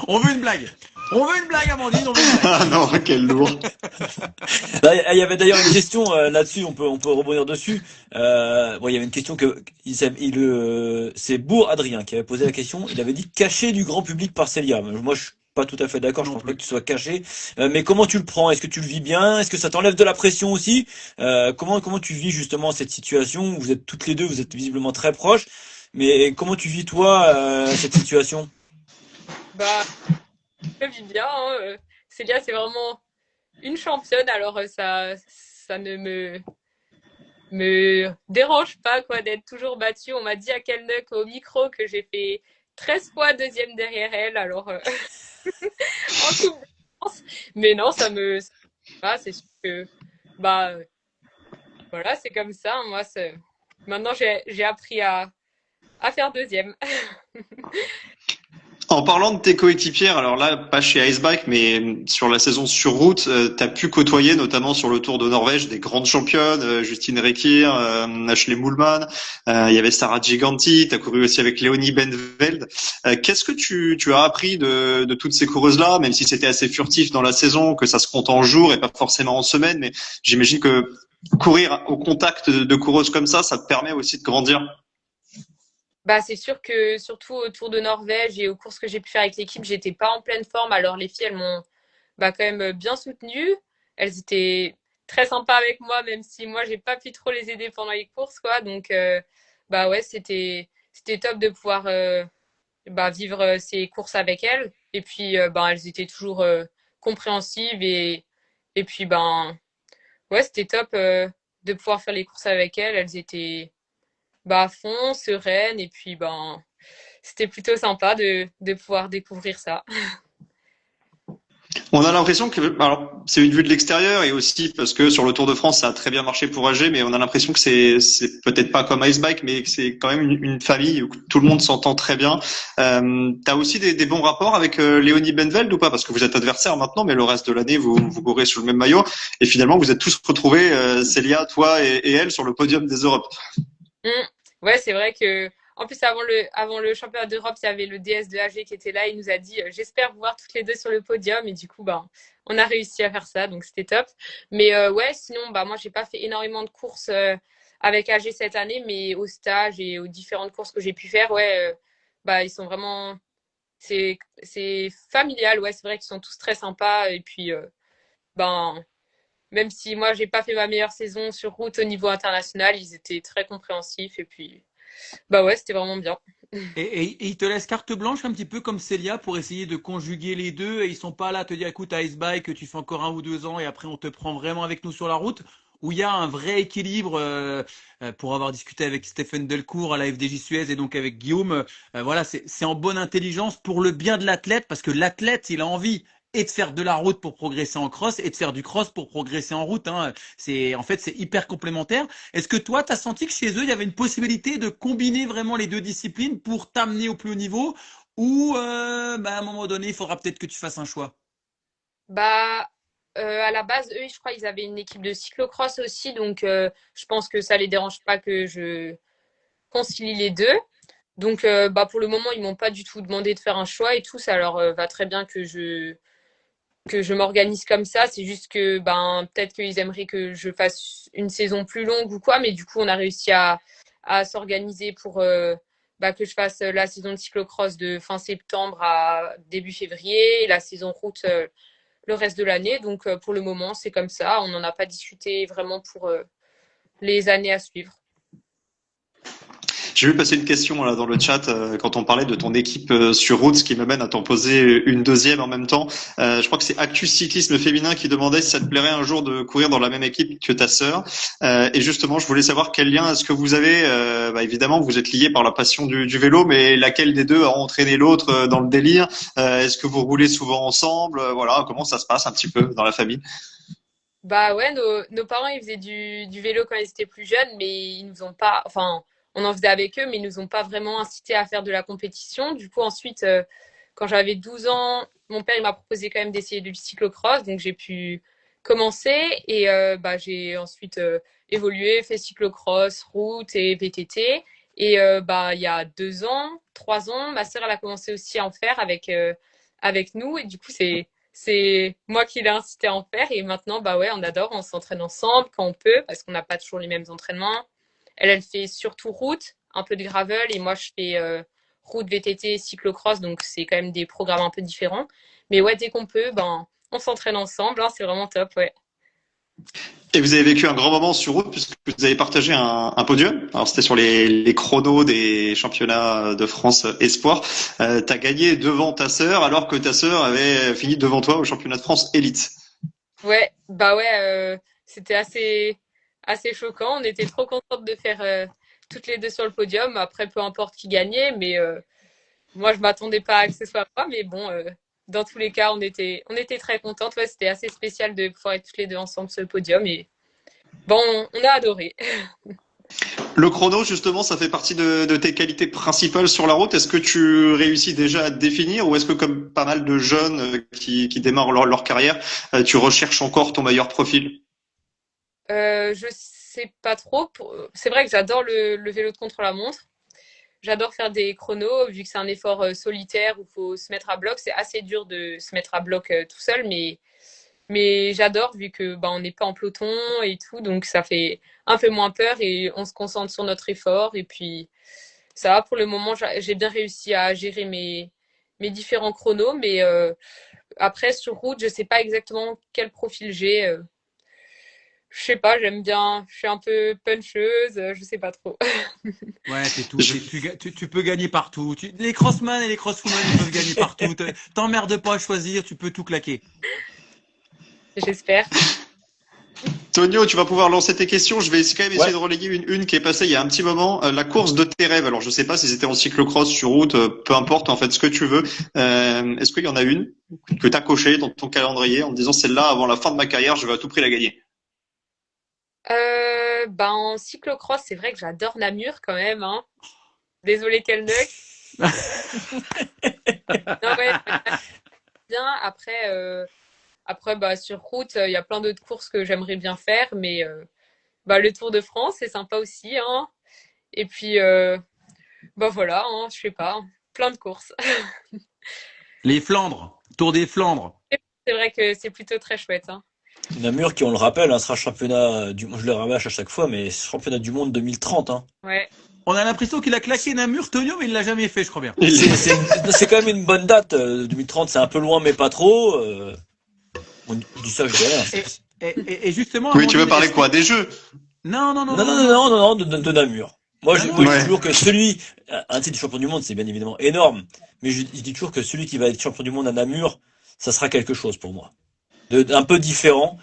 [SPEAKER 3] On veut une blague. On veut une blague, Amandine, on veut une blague.
[SPEAKER 7] Ah non, quel lourd.
[SPEAKER 4] Là, il y avait d'ailleurs une question là-dessus, on peut rebondir dessus. Bon, il y avait une question c'est Bourg Adrien qui avait posé la question. Il avait dit caché du grand public par Célia. Moi, je suis pas tout à fait d'accord. Je
[SPEAKER 3] Non
[SPEAKER 4] pense pas
[SPEAKER 3] plus.
[SPEAKER 4] que tu sois caché. Mais comment tu le prends? Est-ce que tu le vis bien? Est-ce que ça t'enlève de la pression aussi? Comment tu vis justement cette situation? Vous êtes toutes les deux, vous êtes visiblement très proches. Mais comment tu vis toi cette situation?
[SPEAKER 5] Bah, je vis bien, hein. Célia, c'est vraiment une championne, alors ça ne me dérange pas, quoi, d'être toujours battue. On m'a dit à Kelnuck au micro que j'ai fait 13 fois deuxième derrière elle, alors en Coupe de France. Mais non, va, c'est sûr que, bah, voilà, c'est comme ça. Moi, maintenant, j'ai appris à faire deuxième.
[SPEAKER 7] En parlant de tes coéquipières, alors là, pas chez Icebike, mais sur la saison sur route, tu as pu côtoyer, notamment sur le Tour de Norvège, des grandes championnes, Justine Rekir, Ashley Moolman, il y avait Sarah Giganti, tu as couru aussi avec Léonie Benveld. Qu'est-ce que tu as appris de toutes ces coureuses-là, même si c'était assez furtif dans la saison, que ça se compte en jours et pas forcément en semaines, mais j'imagine que courir au contact de coureuses comme ça te permet aussi de grandir.
[SPEAKER 5] Bah, c'est sûr que surtout au Tour de Norvège et aux courses que j'ai pu faire avec l'équipe, j'étais pas en pleine forme. Alors les filles, elles m'ont bah, quand même bien soutenue. Elles étaient très sympas avec moi, même si moi j'ai pas pu trop les aider pendant les courses, quoi. Donc bah ouais, c'était top de pouvoir bah, vivre ces courses avec elles. Et puis bah, elles étaient toujours compréhensives et puis ben ouais, c'était top de pouvoir faire les courses avec elles. Elles étaient bah, à fond, sereines et puis ben c'était plutôt sympa de pouvoir découvrir ça.
[SPEAKER 7] On a l'impression que, alors, c'est une vue de l'extérieur et aussi parce que sur le Tour de France, ça a très bien marché pour AG, mais on a l'impression que c'est peut-être pas comme Icebike, mais que c'est quand même une famille où tout le monde s'entend très bien. T'as aussi des bons rapports avec Léonie Benveld ou pas? Parce que vous êtes adversaires maintenant, mais le reste de l'année, vous courez sous le même maillot et finalement, vous êtes tous retrouvés, Célia, toi et elle, sur le podium des Europes.
[SPEAKER 5] Mm. Ouais, c'est vrai que en plus avant le championnat d'Europe, il y avait le DS de AG qui était là. Il nous a dit j'espère vous voir toutes les deux sur le podium et du coup ben on a réussi à faire ça donc c'était top. Mais ouais, sinon bah moi j'ai pas fait énormément de courses avec AG cette année, mais au stage et aux différentes courses que j'ai pu faire, ouais, bah ils sont vraiment c'est familial. Ouais, c'est vrai qu'ils sont tous très sympas et puis ben même si moi j'ai pas fait ma meilleure saison sur route au niveau international, ils étaient très compréhensifs et puis bah ouais, c'était vraiment bien.
[SPEAKER 3] Et ils te laissent carte blanche un petit peu comme Célia pour essayer de conjuguer les deux et ils sont pas là à te dire écoute Icebike que tu fais encore 1 ou 2 ans et après on te prend vraiment avec nous sur la route où il y a un vrai équilibre pour avoir discuté avec Stéphane Delcourt à la FDJ Suez et donc avec Guillaume voilà c'est en bonne intelligence pour le bien de l'athlète parce que l'athlète il a envie et de faire de la route pour progresser en cross et de faire du cross pour progresser en route hein. C'est hyper complémentaire. Est-ce que toi, tu as senti que chez eux, il y avait une possibilité de combiner vraiment les deux disciplines pour t'amener au plus haut niveau ou bah, à un moment donné, il faudra peut-être que tu fasses un choix?
[SPEAKER 5] Bah à la base, eux, je crois, ils avaient une équipe de cyclocross aussi, donc je pense que ça les dérange pas que je concilie les deux. Donc bah pour le moment, ils m'ont pas du tout demandé de faire un choix et tout, ça leur va très bien que je m'organise comme ça. C'est juste que ben peut-être qu'ils aimeraient que je fasse une saison plus longue ou quoi, mais du coup on a réussi à s'organiser pour bah, que je fasse la saison de cyclocross de fin septembre à début février et la saison route le reste de l'année. Donc pour le moment c'est comme ça. On n'en a pas discuté vraiment pour les années à suivre.
[SPEAKER 7] J'ai vu passer une question là dans le chat quand on parlait de ton équipe sur route, ce qui m'amène à t'en poser une deuxième en même temps. Je crois que c'est Actus Cyclisme Féminin qui demandait si ça te plairait un jour de courir dans la même équipe que ta sœur. Et justement, je voulais savoir quel lien est-ce que vous avez. Évidemment, vous êtes liés par la passion du vélo, mais laquelle des deux a entraîné l'autre dans le délire? Est-ce que vous roulez souvent ensemble? Voilà, comment ça se passe un petit peu dans la famille?
[SPEAKER 5] Bah ouais, nos parents, ils faisaient du vélo quand ils étaient plus jeunes, mais ils nous ont pas, enfin, on en faisait avec eux, mais ils nous ont pas vraiment incités à faire de la compétition. Du coup, ensuite, quand j'avais 12 ans, mon père, il m'a proposé quand même d'essayer du cyclocross, donc j'ai pu commencer et j'ai ensuite évolué, fait cyclocross, route et VTT. Et il y a 2 ans, 3 ans, ma sœur, elle a commencé aussi à en faire avec nous, et du coup, c'est moi qui l'ai incité à en faire et maintenant bah ouais on adore, on s'entraîne ensemble quand on peut parce qu'on n'a pas toujours les mêmes entraînements. Elle fait surtout route, un peu de gravel et moi je fais route, VTT, cyclocross, donc c'est quand même des programmes un peu différents, mais ouais dès qu'on peut ben on s'entraîne ensemble, hein, c'est vraiment top, ouais.
[SPEAKER 7] Et vous avez vécu un grand moment sur route puisque vous avez partagé un podium. Alors c'était sur les chronos des championnats de France Espoir. T'as gagné devant ta sœur alors que ta sœur avait fini devant toi au championnat de France Élite.
[SPEAKER 5] Ouais, bah ouais, c'était assez choquant. On était trop contentes de faire toutes les deux sur le podium. Après, peu importe qui gagnait, mais moi, je m'attendais pas à que ce soit moi. Mais bon, dans tous les cas, on était très contentes. Ouais, c'était assez spécial de pouvoir être toutes les deux ensemble sur le podium. Et bon, on a adoré.
[SPEAKER 7] Le chrono, justement, ça fait partie de tes qualités principales sur la route. Est-ce que tu réussis déjà à te définir ou est-ce que, comme pas mal de jeunes qui démarrent leur carrière, tu recherches encore ton meilleur profil?
[SPEAKER 5] Je sais pas trop. C'est vrai que j'adore le vélo de contre-la-montre. J'adore faire des chronos, vu que c'est un effort solitaire où il faut se mettre à bloc. C'est assez dur de se mettre à bloc tout seul, mais j'adore vu que on n'est pas en peloton et tout, donc ça fait un peu moins peur et on se concentre sur notre effort. Et puis ça va, pour le moment, j'ai bien réussi à gérer mes différents chronos, mais après sur route, je sais pas exactement quel profil j'ai. Je sais pas, j'aime bien, je suis un peu puncheuse, je sais pas trop.
[SPEAKER 3] Ouais, t'es tout.
[SPEAKER 7] Je-
[SPEAKER 3] Tu peux gagner partout. Les crossman et les crosswomen, ils peuvent gagner partout. T'emmerdes pas à choisir, tu peux tout claquer.
[SPEAKER 5] J'espère.
[SPEAKER 7] Tonio, tu vas pouvoir lancer tes questions. Je vais quand même essayer
[SPEAKER 4] Ouais.
[SPEAKER 7] de relayer une qui est passée il y a un petit moment. La course de tes rêves. Alors, je sais pas si c'était en cyclocross, sur route, peu importe, en fait, ce que tu veux. Est-ce qu'il y en a une que tu as cochée dans ton calendrier en te disant celle-là, avant la fin de ma carrière, je vais à tout prix la gagner?
[SPEAKER 5] En cyclocross, c'est vrai que j'adore Namur quand même, hein. Désolée Kelnuck. Non, ouais, bien. Après sur route, il y a plein d'autres courses que j'aimerais bien faire, mais le Tour de France, c'est sympa aussi, hein. Et puis, voilà, hein, je sais pas, plein de courses.
[SPEAKER 3] Les Flandres, Tour des Flandres.
[SPEAKER 5] C'est vrai que c'est plutôt très chouette, hein.
[SPEAKER 4] Namur, qui on le rappelle, sera championnat du monde, je le rabâche à chaque fois, mais championnat du monde 2030. Hein.
[SPEAKER 5] Ouais.
[SPEAKER 3] On a l'impression qu'il a claqué Namur, Tonio, mais il l'a jamais fait, je crois bien.
[SPEAKER 4] C'est quand même une bonne date. 2030, c'est un peu loin, mais pas trop. On dit ça, je dis rien.
[SPEAKER 3] Et justement,
[SPEAKER 7] Oui, tu veux
[SPEAKER 3] Amandine,
[SPEAKER 7] parler
[SPEAKER 3] est-ce
[SPEAKER 7] quoi?
[SPEAKER 3] que...
[SPEAKER 7] Des jeux?
[SPEAKER 3] Non, non, non,
[SPEAKER 4] Non,
[SPEAKER 3] non,
[SPEAKER 4] non,
[SPEAKER 3] non,
[SPEAKER 4] non,
[SPEAKER 3] non.
[SPEAKER 4] non, non, de Namur. Moi,
[SPEAKER 3] Ah
[SPEAKER 4] moi,
[SPEAKER 3] non?
[SPEAKER 4] je dis
[SPEAKER 7] Ouais.
[SPEAKER 4] toujours que un titre de champion du monde, c'est bien évidemment énorme, mais je dis toujours que celui qui va être champion du monde à Namur, ça sera quelque chose pour moi. Un peu différent.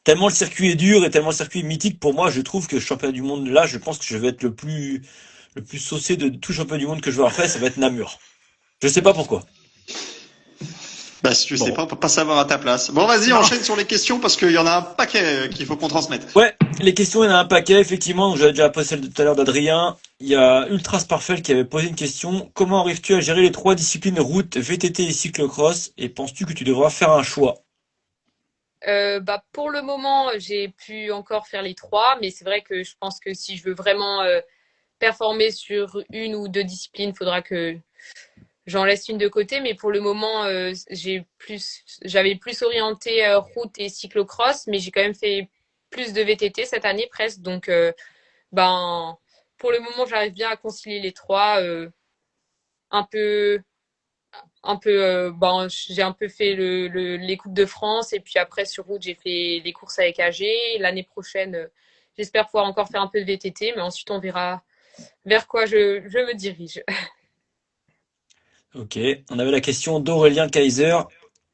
[SPEAKER 4] Tellement le circuit est dur et tellement le circuit est mythique pour moi, je trouve que championnat du monde, là, je pense que je vais être le plus saucé de tout championnat du monde que je vais avoir fait, ça va être Namur. Je sais pas pourquoi.
[SPEAKER 7] Bah, si tu sais
[SPEAKER 4] Bon.
[SPEAKER 7] pas, on peut pas savoir à ta place. Bon, vas-y,
[SPEAKER 3] Non.
[SPEAKER 7] enchaîne sur les questions parce qu'il y en a un paquet qu'il faut qu'on transmette.
[SPEAKER 4] Ouais, les questions, il y en a un paquet, effectivement. Donc, j'avais déjà posé celle de tout à l'heure d'Adrien. Il y a Ultras Parfait qui avait posé une question. Comment arrives-tu à gérer les trois disciplines route, VTT et cyclocross? Et penses-tu que tu devras faire un choix?
[SPEAKER 5] Pour le moment, j'ai pu encore faire les trois, mais c'est vrai que je pense que si je veux vraiment performer sur une ou deux disciplines, il faudra que j'en laisse une de côté. Mais pour le moment, j'avais plus orienté route et cyclocross, mais j'ai quand même fait plus de VTT cette année presque. Donc, ben, pour le moment, j'arrive bien à concilier les trois. Un peu, j'ai un peu fait les Coupes de France et puis après sur route, j'ai fait les courses avec AG. L'année prochaine, j'espère pouvoir encore faire un peu de VTT, mais ensuite on verra vers quoi je me dirige.
[SPEAKER 4] Ok. On avait la question d'Aurélien Kaiser.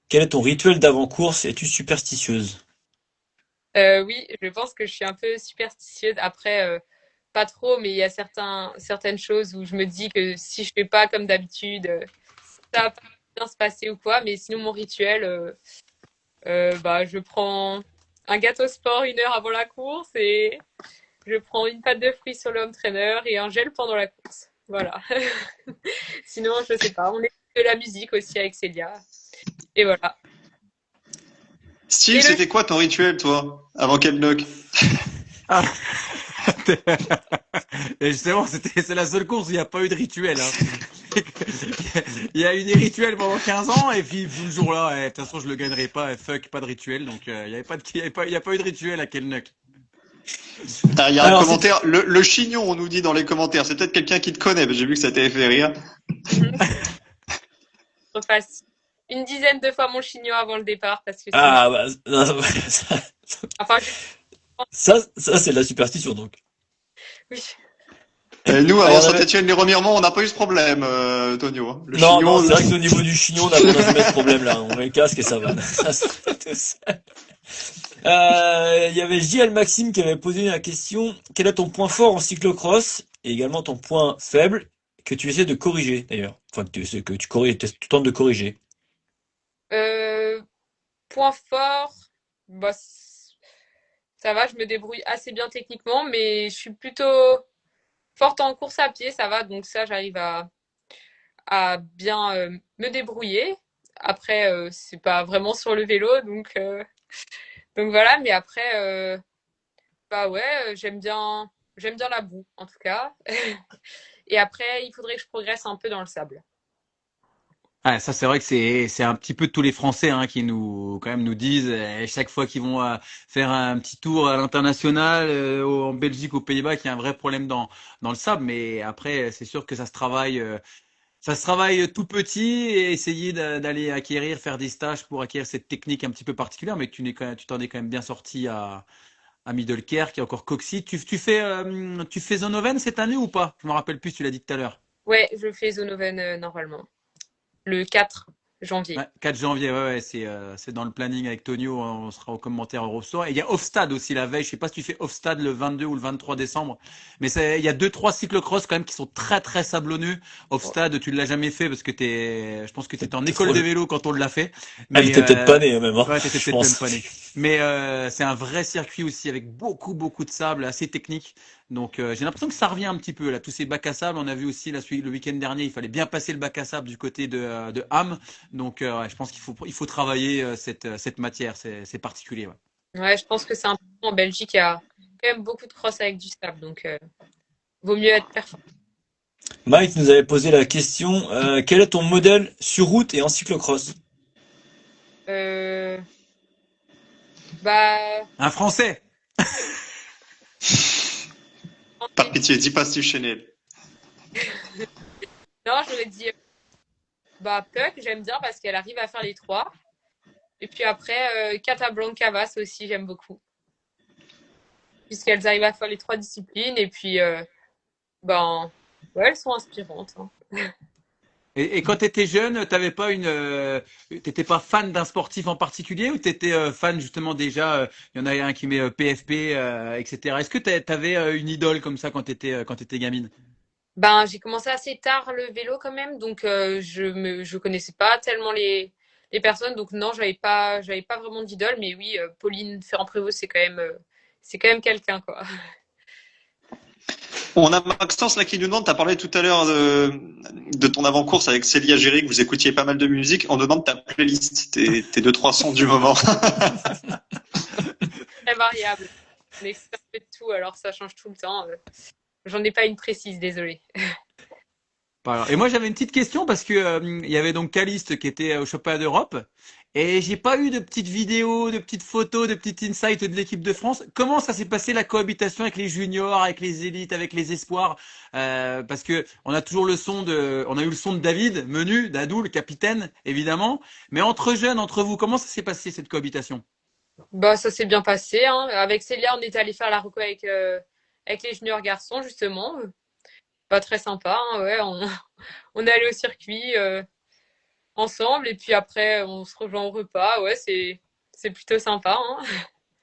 [SPEAKER 4] Quel est ton rituel d'avant-course? Es-tu superstitieuse?
[SPEAKER 5] Oui, je pense que je suis un peu superstitieuse. Après, pas trop, mais il y a certaines choses où je me dis que si je fais pas comme d'habitude, ça va pas bien se passer ou quoi. Mais sinon, mon rituel, bah, je prends un gâteau sport 1 heure avant la course et je prends une pâte de fruits sur le home trainer et un gel pendant la course. Voilà. Sinon, je sais pas. On écoute de la musique aussi avec Célia. Et voilà.
[SPEAKER 7] Steve,
[SPEAKER 5] Et le
[SPEAKER 7] c'était quoi ton rituel, toi, avant Kemnock?
[SPEAKER 3] Ah. Et justement, c'est la seule course où il n'y a pas eu de rituel. Hein. Il y a eu des rituels pendant 15 ans et puis le jour-là, de toute façon, je le gagnerai pas. Fuck, pas de rituel. Donc, il n'y avait pas de, il y a pas eu de rituel à Kelnuck.
[SPEAKER 7] Ah, il y a un
[SPEAKER 4] Alors,
[SPEAKER 7] commentaire. Le chignon, on nous dit dans les commentaires. C'est peut-être quelqu'un qui te connaît, parce que j'ai vu que ça t'avait fait rire.
[SPEAKER 5] refasse une dizaine de fois mon chignon avant le départ parce que sinon,
[SPEAKER 4] ah, bah, ça,
[SPEAKER 5] enfin,
[SPEAKER 4] ça c'est de la superstition, donc.
[SPEAKER 5] oui.
[SPEAKER 7] Et nous,
[SPEAKER 4] Ah, il y
[SPEAKER 7] avant
[SPEAKER 4] en avait-
[SPEAKER 7] Saint-Etienne, les Remiremont, on n'a pas eu ce problème, Tonio. Le
[SPEAKER 4] Non, non,
[SPEAKER 7] chignon,
[SPEAKER 4] c'est vrai qu'au niveau du chignon, on a jamais ce problème-là. On met le casque et ça va. Ça se fait tout seul. Il y avait JL Maxime qui avait posé la question. Quel est ton point fort en cyclocross et également ton point faible que tu essaies de corriger d'ailleurs? Enfin, que tu corriges, tu tentes de corriger.
[SPEAKER 5] Euh, point fort, bah, ça va, je me débrouille assez bien techniquement, mais je suis plutôt forte en course à pied, ça va, donc ça, j'arrive à bien me débrouiller. Après, c'est pas vraiment sur le vélo, donc voilà, mais après, bah ouais, j'aime bien la boue, en tout cas. Et après, il faudrait que je progresse un peu dans le sable.
[SPEAKER 3] Ah, ça, c'est vrai que c'est un petit peu tous les Français hein, qui nous quand même nous disent chaque fois qu'ils vont faire un petit tour à l'international en Belgique, aux Pays-Bas, qu'il y a un vrai problème dans le sable. Mais après, c'est sûr que ça se travaille tout petit et essayer d'aller acquérir, faire des stages pour acquérir cette technique un petit peu particulière. Mais tu t'en es quand même bien sorti à Middelkerk, qui est encore Coxy. Tu fais Zonhoven cette année ou pas? Je me rappelle plus. Tu l'as dit tout à l'heure.
[SPEAKER 5] Ouais, je fais Zonoven normalement, le 4 janvier.
[SPEAKER 3] Ouais, 4 janvier, ouais, c'est dans le planning avec Tonio, hein, on sera au commentaire Eurosport. Et il y a Hofstad aussi la veille, je sais pas si tu fais Hofstad le 22 ou le 23 décembre, mais il y a deux, trois cyclocross quand même qui sont très très sablonneux. Hofstad, tu ne l'as jamais fait parce que je pense que tu étais en école de vélo quand on l'a fait.
[SPEAKER 4] Elle
[SPEAKER 3] Mais,
[SPEAKER 4] était peut-être pas née même, hein,
[SPEAKER 3] ouais, t'étais
[SPEAKER 4] je
[SPEAKER 3] peut-être même
[SPEAKER 4] pense.
[SPEAKER 3] pas né. Mais c'est un vrai circuit aussi avec beaucoup beaucoup de sable, assez technique. Donc j'ai l'impression que ça revient un petit peu là, tous ces bacs à sable. On a vu aussi le week-end dernier, il fallait bien passer le bac à sable du côté de Ham. Donc ouais, je pense il faut travailler cette matière, c'est particulier. Ouais.
[SPEAKER 5] Ouais, je pense que c'est important. En Belgique, il y a quand même beaucoup de cross avec du sable, donc vaut mieux être performant.
[SPEAKER 4] Mike nous avait posé la question, quel est ton modèle sur route et en cyclocross?
[SPEAKER 5] Euh, bah,
[SPEAKER 3] Un Français.
[SPEAKER 7] par pitié, dis pas Steve Chenel.
[SPEAKER 5] non, j'aurais dit bah Puck, j'aime bien parce qu'elle arrive à faire les trois. Et puis après, Casablanca aussi, j'aime beaucoup. Puisqu'elles arrivent à faire les trois disciplines. Et puis, ben, ouais, elles sont inspirantes. Hein.
[SPEAKER 3] Et quand tu étais jeune, t'étais pas fan d'un sportif en particulier ou t'étais fan justement déjà, il y en a un qui met PFP, etc. Est-ce que t'avais une idole comme ça quand t'étais gamine?
[SPEAKER 5] Ben, j'ai commencé assez tard le vélo quand même, donc je connaissais pas tellement les personnes, donc non, j'avais pas vraiment d'idole, mais oui, Pauline Ferrand-Prévot, c'est quand même quelqu'un, quoi.
[SPEAKER 7] On a Maxence là qui nous demande, t'as parlé tout à l'heure de ton avant-course avec Célia Géry, que vous écoutiez pas mal de musique. On demande ta playlist, tes 2-3 sons du moment.
[SPEAKER 5] Très variable. On est expert de tout, alors ça change tout le temps. J'en ai pas une précise, désolée.
[SPEAKER 3] Pas grave. Et moi j'avais une petite question parce que il y avait donc Caliste qui était au championnat d'Europe et j'ai pas eu de petites vidéos, de petites photos, de petites insights de l'équipe de France. Comment ça s'est passé la cohabitation avec les juniors, avec les élites, avec les espoirs? Parce que on a eu le son de David, Menu, Dadou, le capitaine évidemment, mais entre jeunes, entre vous, comment ça s'est passé cette cohabitation?
[SPEAKER 5] Bah, ça s'est bien passé, hein. Avec Célia, on était allé faire la reco avec les juniors garçons, justement. pas très sympa, hein, ouais. On est allé au circuit ensemble et puis après on se rejoint au repas. Ouais, c'est plutôt sympa, hein.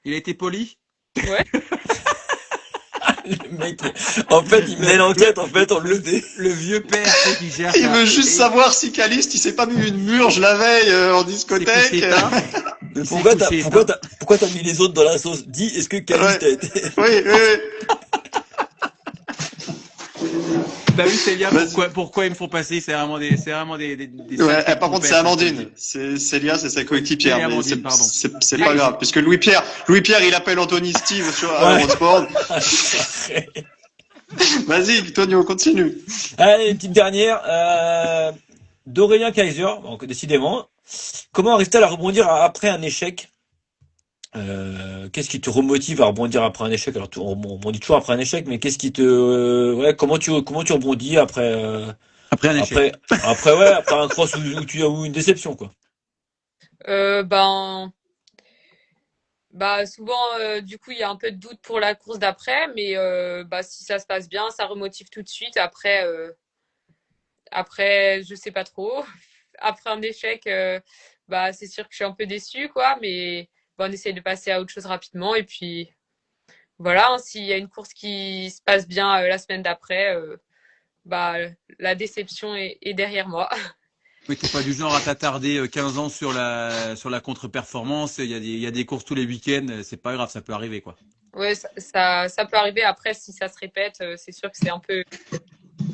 [SPEAKER 3] Il a été poli?
[SPEAKER 5] Ouais.
[SPEAKER 4] Le mec, en fait, il menait l'enquête, en fait, on le sait.
[SPEAKER 3] Le vieux père, tu sais, qui gère
[SPEAKER 7] Il
[SPEAKER 3] ça.
[SPEAKER 7] veut juste
[SPEAKER 3] Et
[SPEAKER 7] savoir si Caliste, il s'est pas mis une murge la veille en
[SPEAKER 3] il s'est
[SPEAKER 7] discothèque.
[SPEAKER 3] couché tard.
[SPEAKER 4] Mais
[SPEAKER 3] Il s'est couché tard.
[SPEAKER 4] pourquoi t'as mis les autres dans la sauce? Dis, est-ce que Caliste a été...
[SPEAKER 7] Oui, oui, oui.
[SPEAKER 3] Bah oui, Célia,
[SPEAKER 7] Vas-y.
[SPEAKER 3] pourquoi ils me font passer? C'est vraiment des
[SPEAKER 7] Ouais,
[SPEAKER 3] sacrés
[SPEAKER 7] par contre, c'est
[SPEAKER 3] compères,
[SPEAKER 7] Amandine. C'est Célia, c'est sa coéquipière.
[SPEAKER 3] Oui,
[SPEAKER 7] Mais
[SPEAKER 3] Amandine, pardon.
[SPEAKER 7] c'est pas grave, puisque Louis-Pierre, il appelle Anthony Steve sur
[SPEAKER 4] Ouais.
[SPEAKER 7] Eurosport. Vas-y, Tonio, continue.
[SPEAKER 4] Allez, une petite dernière. D'Aurélien Kaiser, donc décidément. Comment arrive-t-elle à rebondir après un échec? Qu'est-ce qui te remotive à rebondir après un échec? Alors, on rebondit toujours après un échec, mais qu'est-ce qui te, ouais, comment tu rebondis
[SPEAKER 3] Après un échec.
[SPEAKER 4] après un cross où tu as eu une déception, quoi.
[SPEAKER 5] Ben, bah souvent, du coup, il y a un peu de doute pour la course d'après, mais bah si ça se passe bien, ça remotive tout de suite. Après, je sais pas trop. Après un échec, bah c'est sûr que je suis un peu déçue, quoi, mais bon, on essaye de passer à autre chose rapidement et puis voilà, hein, s'il y a une course qui se passe bien la semaine d'après, bah la déception est derrière moi.
[SPEAKER 3] Oui, t'es pas du genre à t'attarder 15 ans sur la contre-performance. Il y a des courses tous les week-ends. C'est pas grave, ça peut arriver, quoi.
[SPEAKER 5] Ouais, ça peut arriver. Après, si ça se répète, c'est sûr que c'est un peu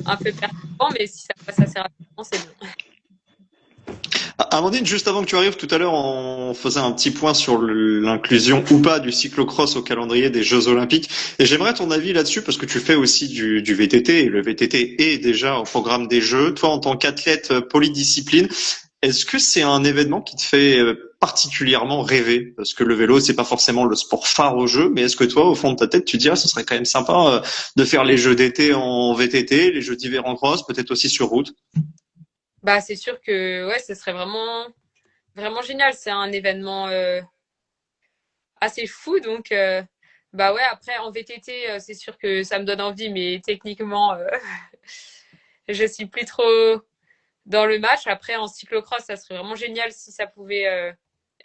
[SPEAKER 5] perturbant, mais si ça passe assez rapidement, c'est bon.
[SPEAKER 7] Amandine, juste avant que tu arrives, tout à l'heure, on faisait un petit point sur l'inclusion ou pas du cyclocross au calendrier des Jeux Olympiques. Et j'aimerais ton avis là-dessus parce que tu fais aussi du VTT et le VTT est déjà au programme des Jeux. Toi, en tant qu'athlète polydiscipline, est-ce que c'est un événement qui te fait particulièrement rêver? Parce que le vélo, c'est pas forcément le sport phare au jeu, mais est-ce que toi, au fond de ta tête, tu dis, ah, ce serait quand même sympa de faire les Jeux d'été en VTT, les Jeux d'hiver en cross, peut-être aussi sur route?
[SPEAKER 5] Bah, c'est sûr que ouais, ce serait vraiment génial. C'est un événement assez fou, donc bah ouais. Après, en VTT, c'est sûr que ça me donne envie, mais techniquement, je suis plus trop dans le match. Après, en cyclocross, ça serait vraiment génial si ça pouvait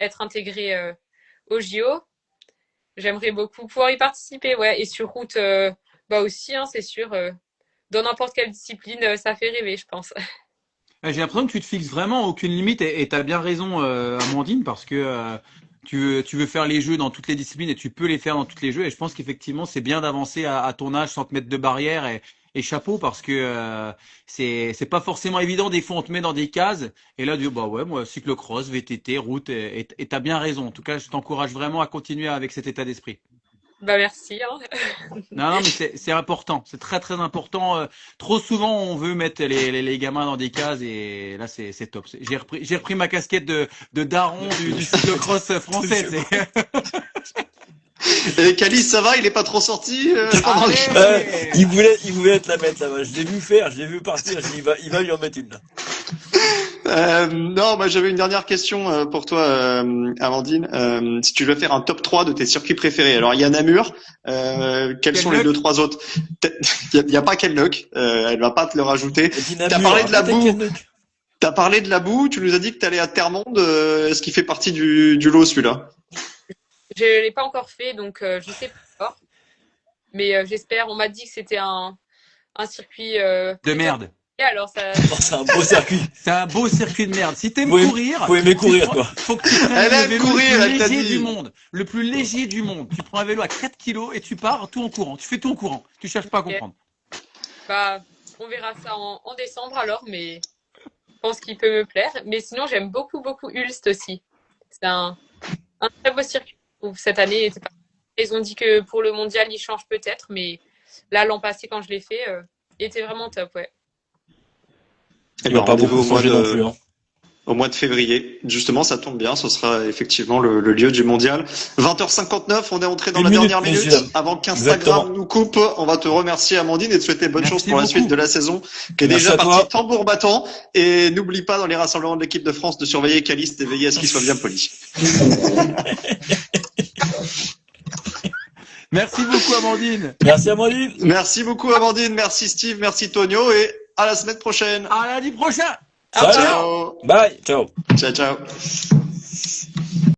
[SPEAKER 5] être intégré au JO. J'aimerais beaucoup pouvoir y participer, ouais. Et sur route, bah aussi, hein, c'est sûr. Dans n'importe quelle discipline, ça fait rêver, je pense.
[SPEAKER 3] J'ai l'impression que tu te fixes vraiment aucune limite et t'as bien raison, Amandine, parce que tu veux faire les jeux dans toutes les disciplines et tu peux les faire dans toutes les jeux. Et je pense qu'effectivement, c'est bien d'avancer à ton âge sans te mettre de barrière et chapeau parce que c'est pas forcément évident. Des fois, on te met dans des cases et là, tu dis, bah ouais, moi, cyclocross, VTT, route et t'as bien raison. En tout cas, je t'encourage vraiment à continuer avec cet état d'esprit.
[SPEAKER 5] Bah merci, hein.
[SPEAKER 3] Non, mais c'est important, c'est très très important. Trop souvent, on veut mettre les gamins dans des cases et là, c'est top. J'ai repris ma casquette de daron du cyclocross français.
[SPEAKER 7] Et Calice, ça va? Il est pas trop sorti pendant le-
[SPEAKER 3] Allez.
[SPEAKER 4] Il voulait te la mettre, ça va. Je l'ai vu faire, je l'ai vu partir, je dis, il va lui en mettre une, là.
[SPEAKER 7] Non, j'avais une dernière question pour toi, Amandine. Si tu veux faire un top 3 de tes circuits préférés. Alors, il y a Namur. Quels sont les
[SPEAKER 3] Kenlock.
[SPEAKER 7] 2-trois autres? Il y a pas Kenlock. Elle va pas te le rajouter. T'as parlé de la boue. T'as parlé de la boue. Tu nous as dit que t'allais à Termonde. Est-ce qu'il fait partie du lot, celui-là?
[SPEAKER 5] Je l'ai pas encore fait, donc je sais pas encore. Mais j'espère. On m'a dit que c'était un circuit
[SPEAKER 3] De merde.
[SPEAKER 5] alors ça.
[SPEAKER 4] Oh, c'est un beau circuit.
[SPEAKER 3] C'est un beau circuit de merde. Si t'aimes
[SPEAKER 4] Faut aimer-
[SPEAKER 3] courir,
[SPEAKER 4] faut aimer courir, quoi.
[SPEAKER 3] faut que tu prennes
[SPEAKER 7] Elle
[SPEAKER 3] le
[SPEAKER 7] aime
[SPEAKER 3] vélo
[SPEAKER 7] courir,
[SPEAKER 3] le
[SPEAKER 7] elle
[SPEAKER 3] plus
[SPEAKER 7] t'a
[SPEAKER 3] léger
[SPEAKER 7] dit.
[SPEAKER 3] du monde. Le plus léger du monde. Tu prends un vélo à 4 kilos et tu pars tout en courant. Tu fais tout en courant. Tu cherches pas à comprendre.
[SPEAKER 5] Bah, on verra ça en décembre alors, mais je pense qu'il peut me plaire. Mais sinon, j'aime beaucoup Ulst aussi. C'est un très beau circuit. Je trouve. Cette année, était pas... Ils ont dit que pour le mondial, ils changent peut-être, mais là, l'an passé, quand je l'ai fait, était vraiment top, ouais.
[SPEAKER 7] Eh
[SPEAKER 4] Il va
[SPEAKER 7] ben,
[SPEAKER 4] pas
[SPEAKER 7] rendez-vous
[SPEAKER 4] beaucoup changer non plus, hein.
[SPEAKER 7] au mois de février. Justement, ça tombe bien, ce sera effectivement le lieu du mondial. 20h59, on est entré dans
[SPEAKER 4] Une
[SPEAKER 7] la
[SPEAKER 4] minute,
[SPEAKER 7] dernière minute.
[SPEAKER 4] messieurs.
[SPEAKER 7] Avant qu'Instagram
[SPEAKER 4] Exactement.
[SPEAKER 7] nous coupe, on va te remercier, Amandine, et te souhaiter bonne
[SPEAKER 3] Merci
[SPEAKER 7] chance pour la
[SPEAKER 3] beaucoup.
[SPEAKER 7] suite de la saison, qui est
[SPEAKER 4] Merci
[SPEAKER 7] déjà
[SPEAKER 4] à toi.
[SPEAKER 7] partie tambour battant. Et n'oublie pas, dans les rassemblements de l'équipe de France, de surveiller Caliste et veiller à ce qu'il soit bien poli.
[SPEAKER 3] Merci beaucoup, Amandine.
[SPEAKER 4] Merci Amandine.
[SPEAKER 7] Merci beaucoup Amandine, merci Steve, merci Tonio et à la semaine prochaine.
[SPEAKER 3] À lundi prochain.
[SPEAKER 4] Salut.
[SPEAKER 7] Ciao.
[SPEAKER 4] Bye. Ciao.
[SPEAKER 7] Ciao, ciao.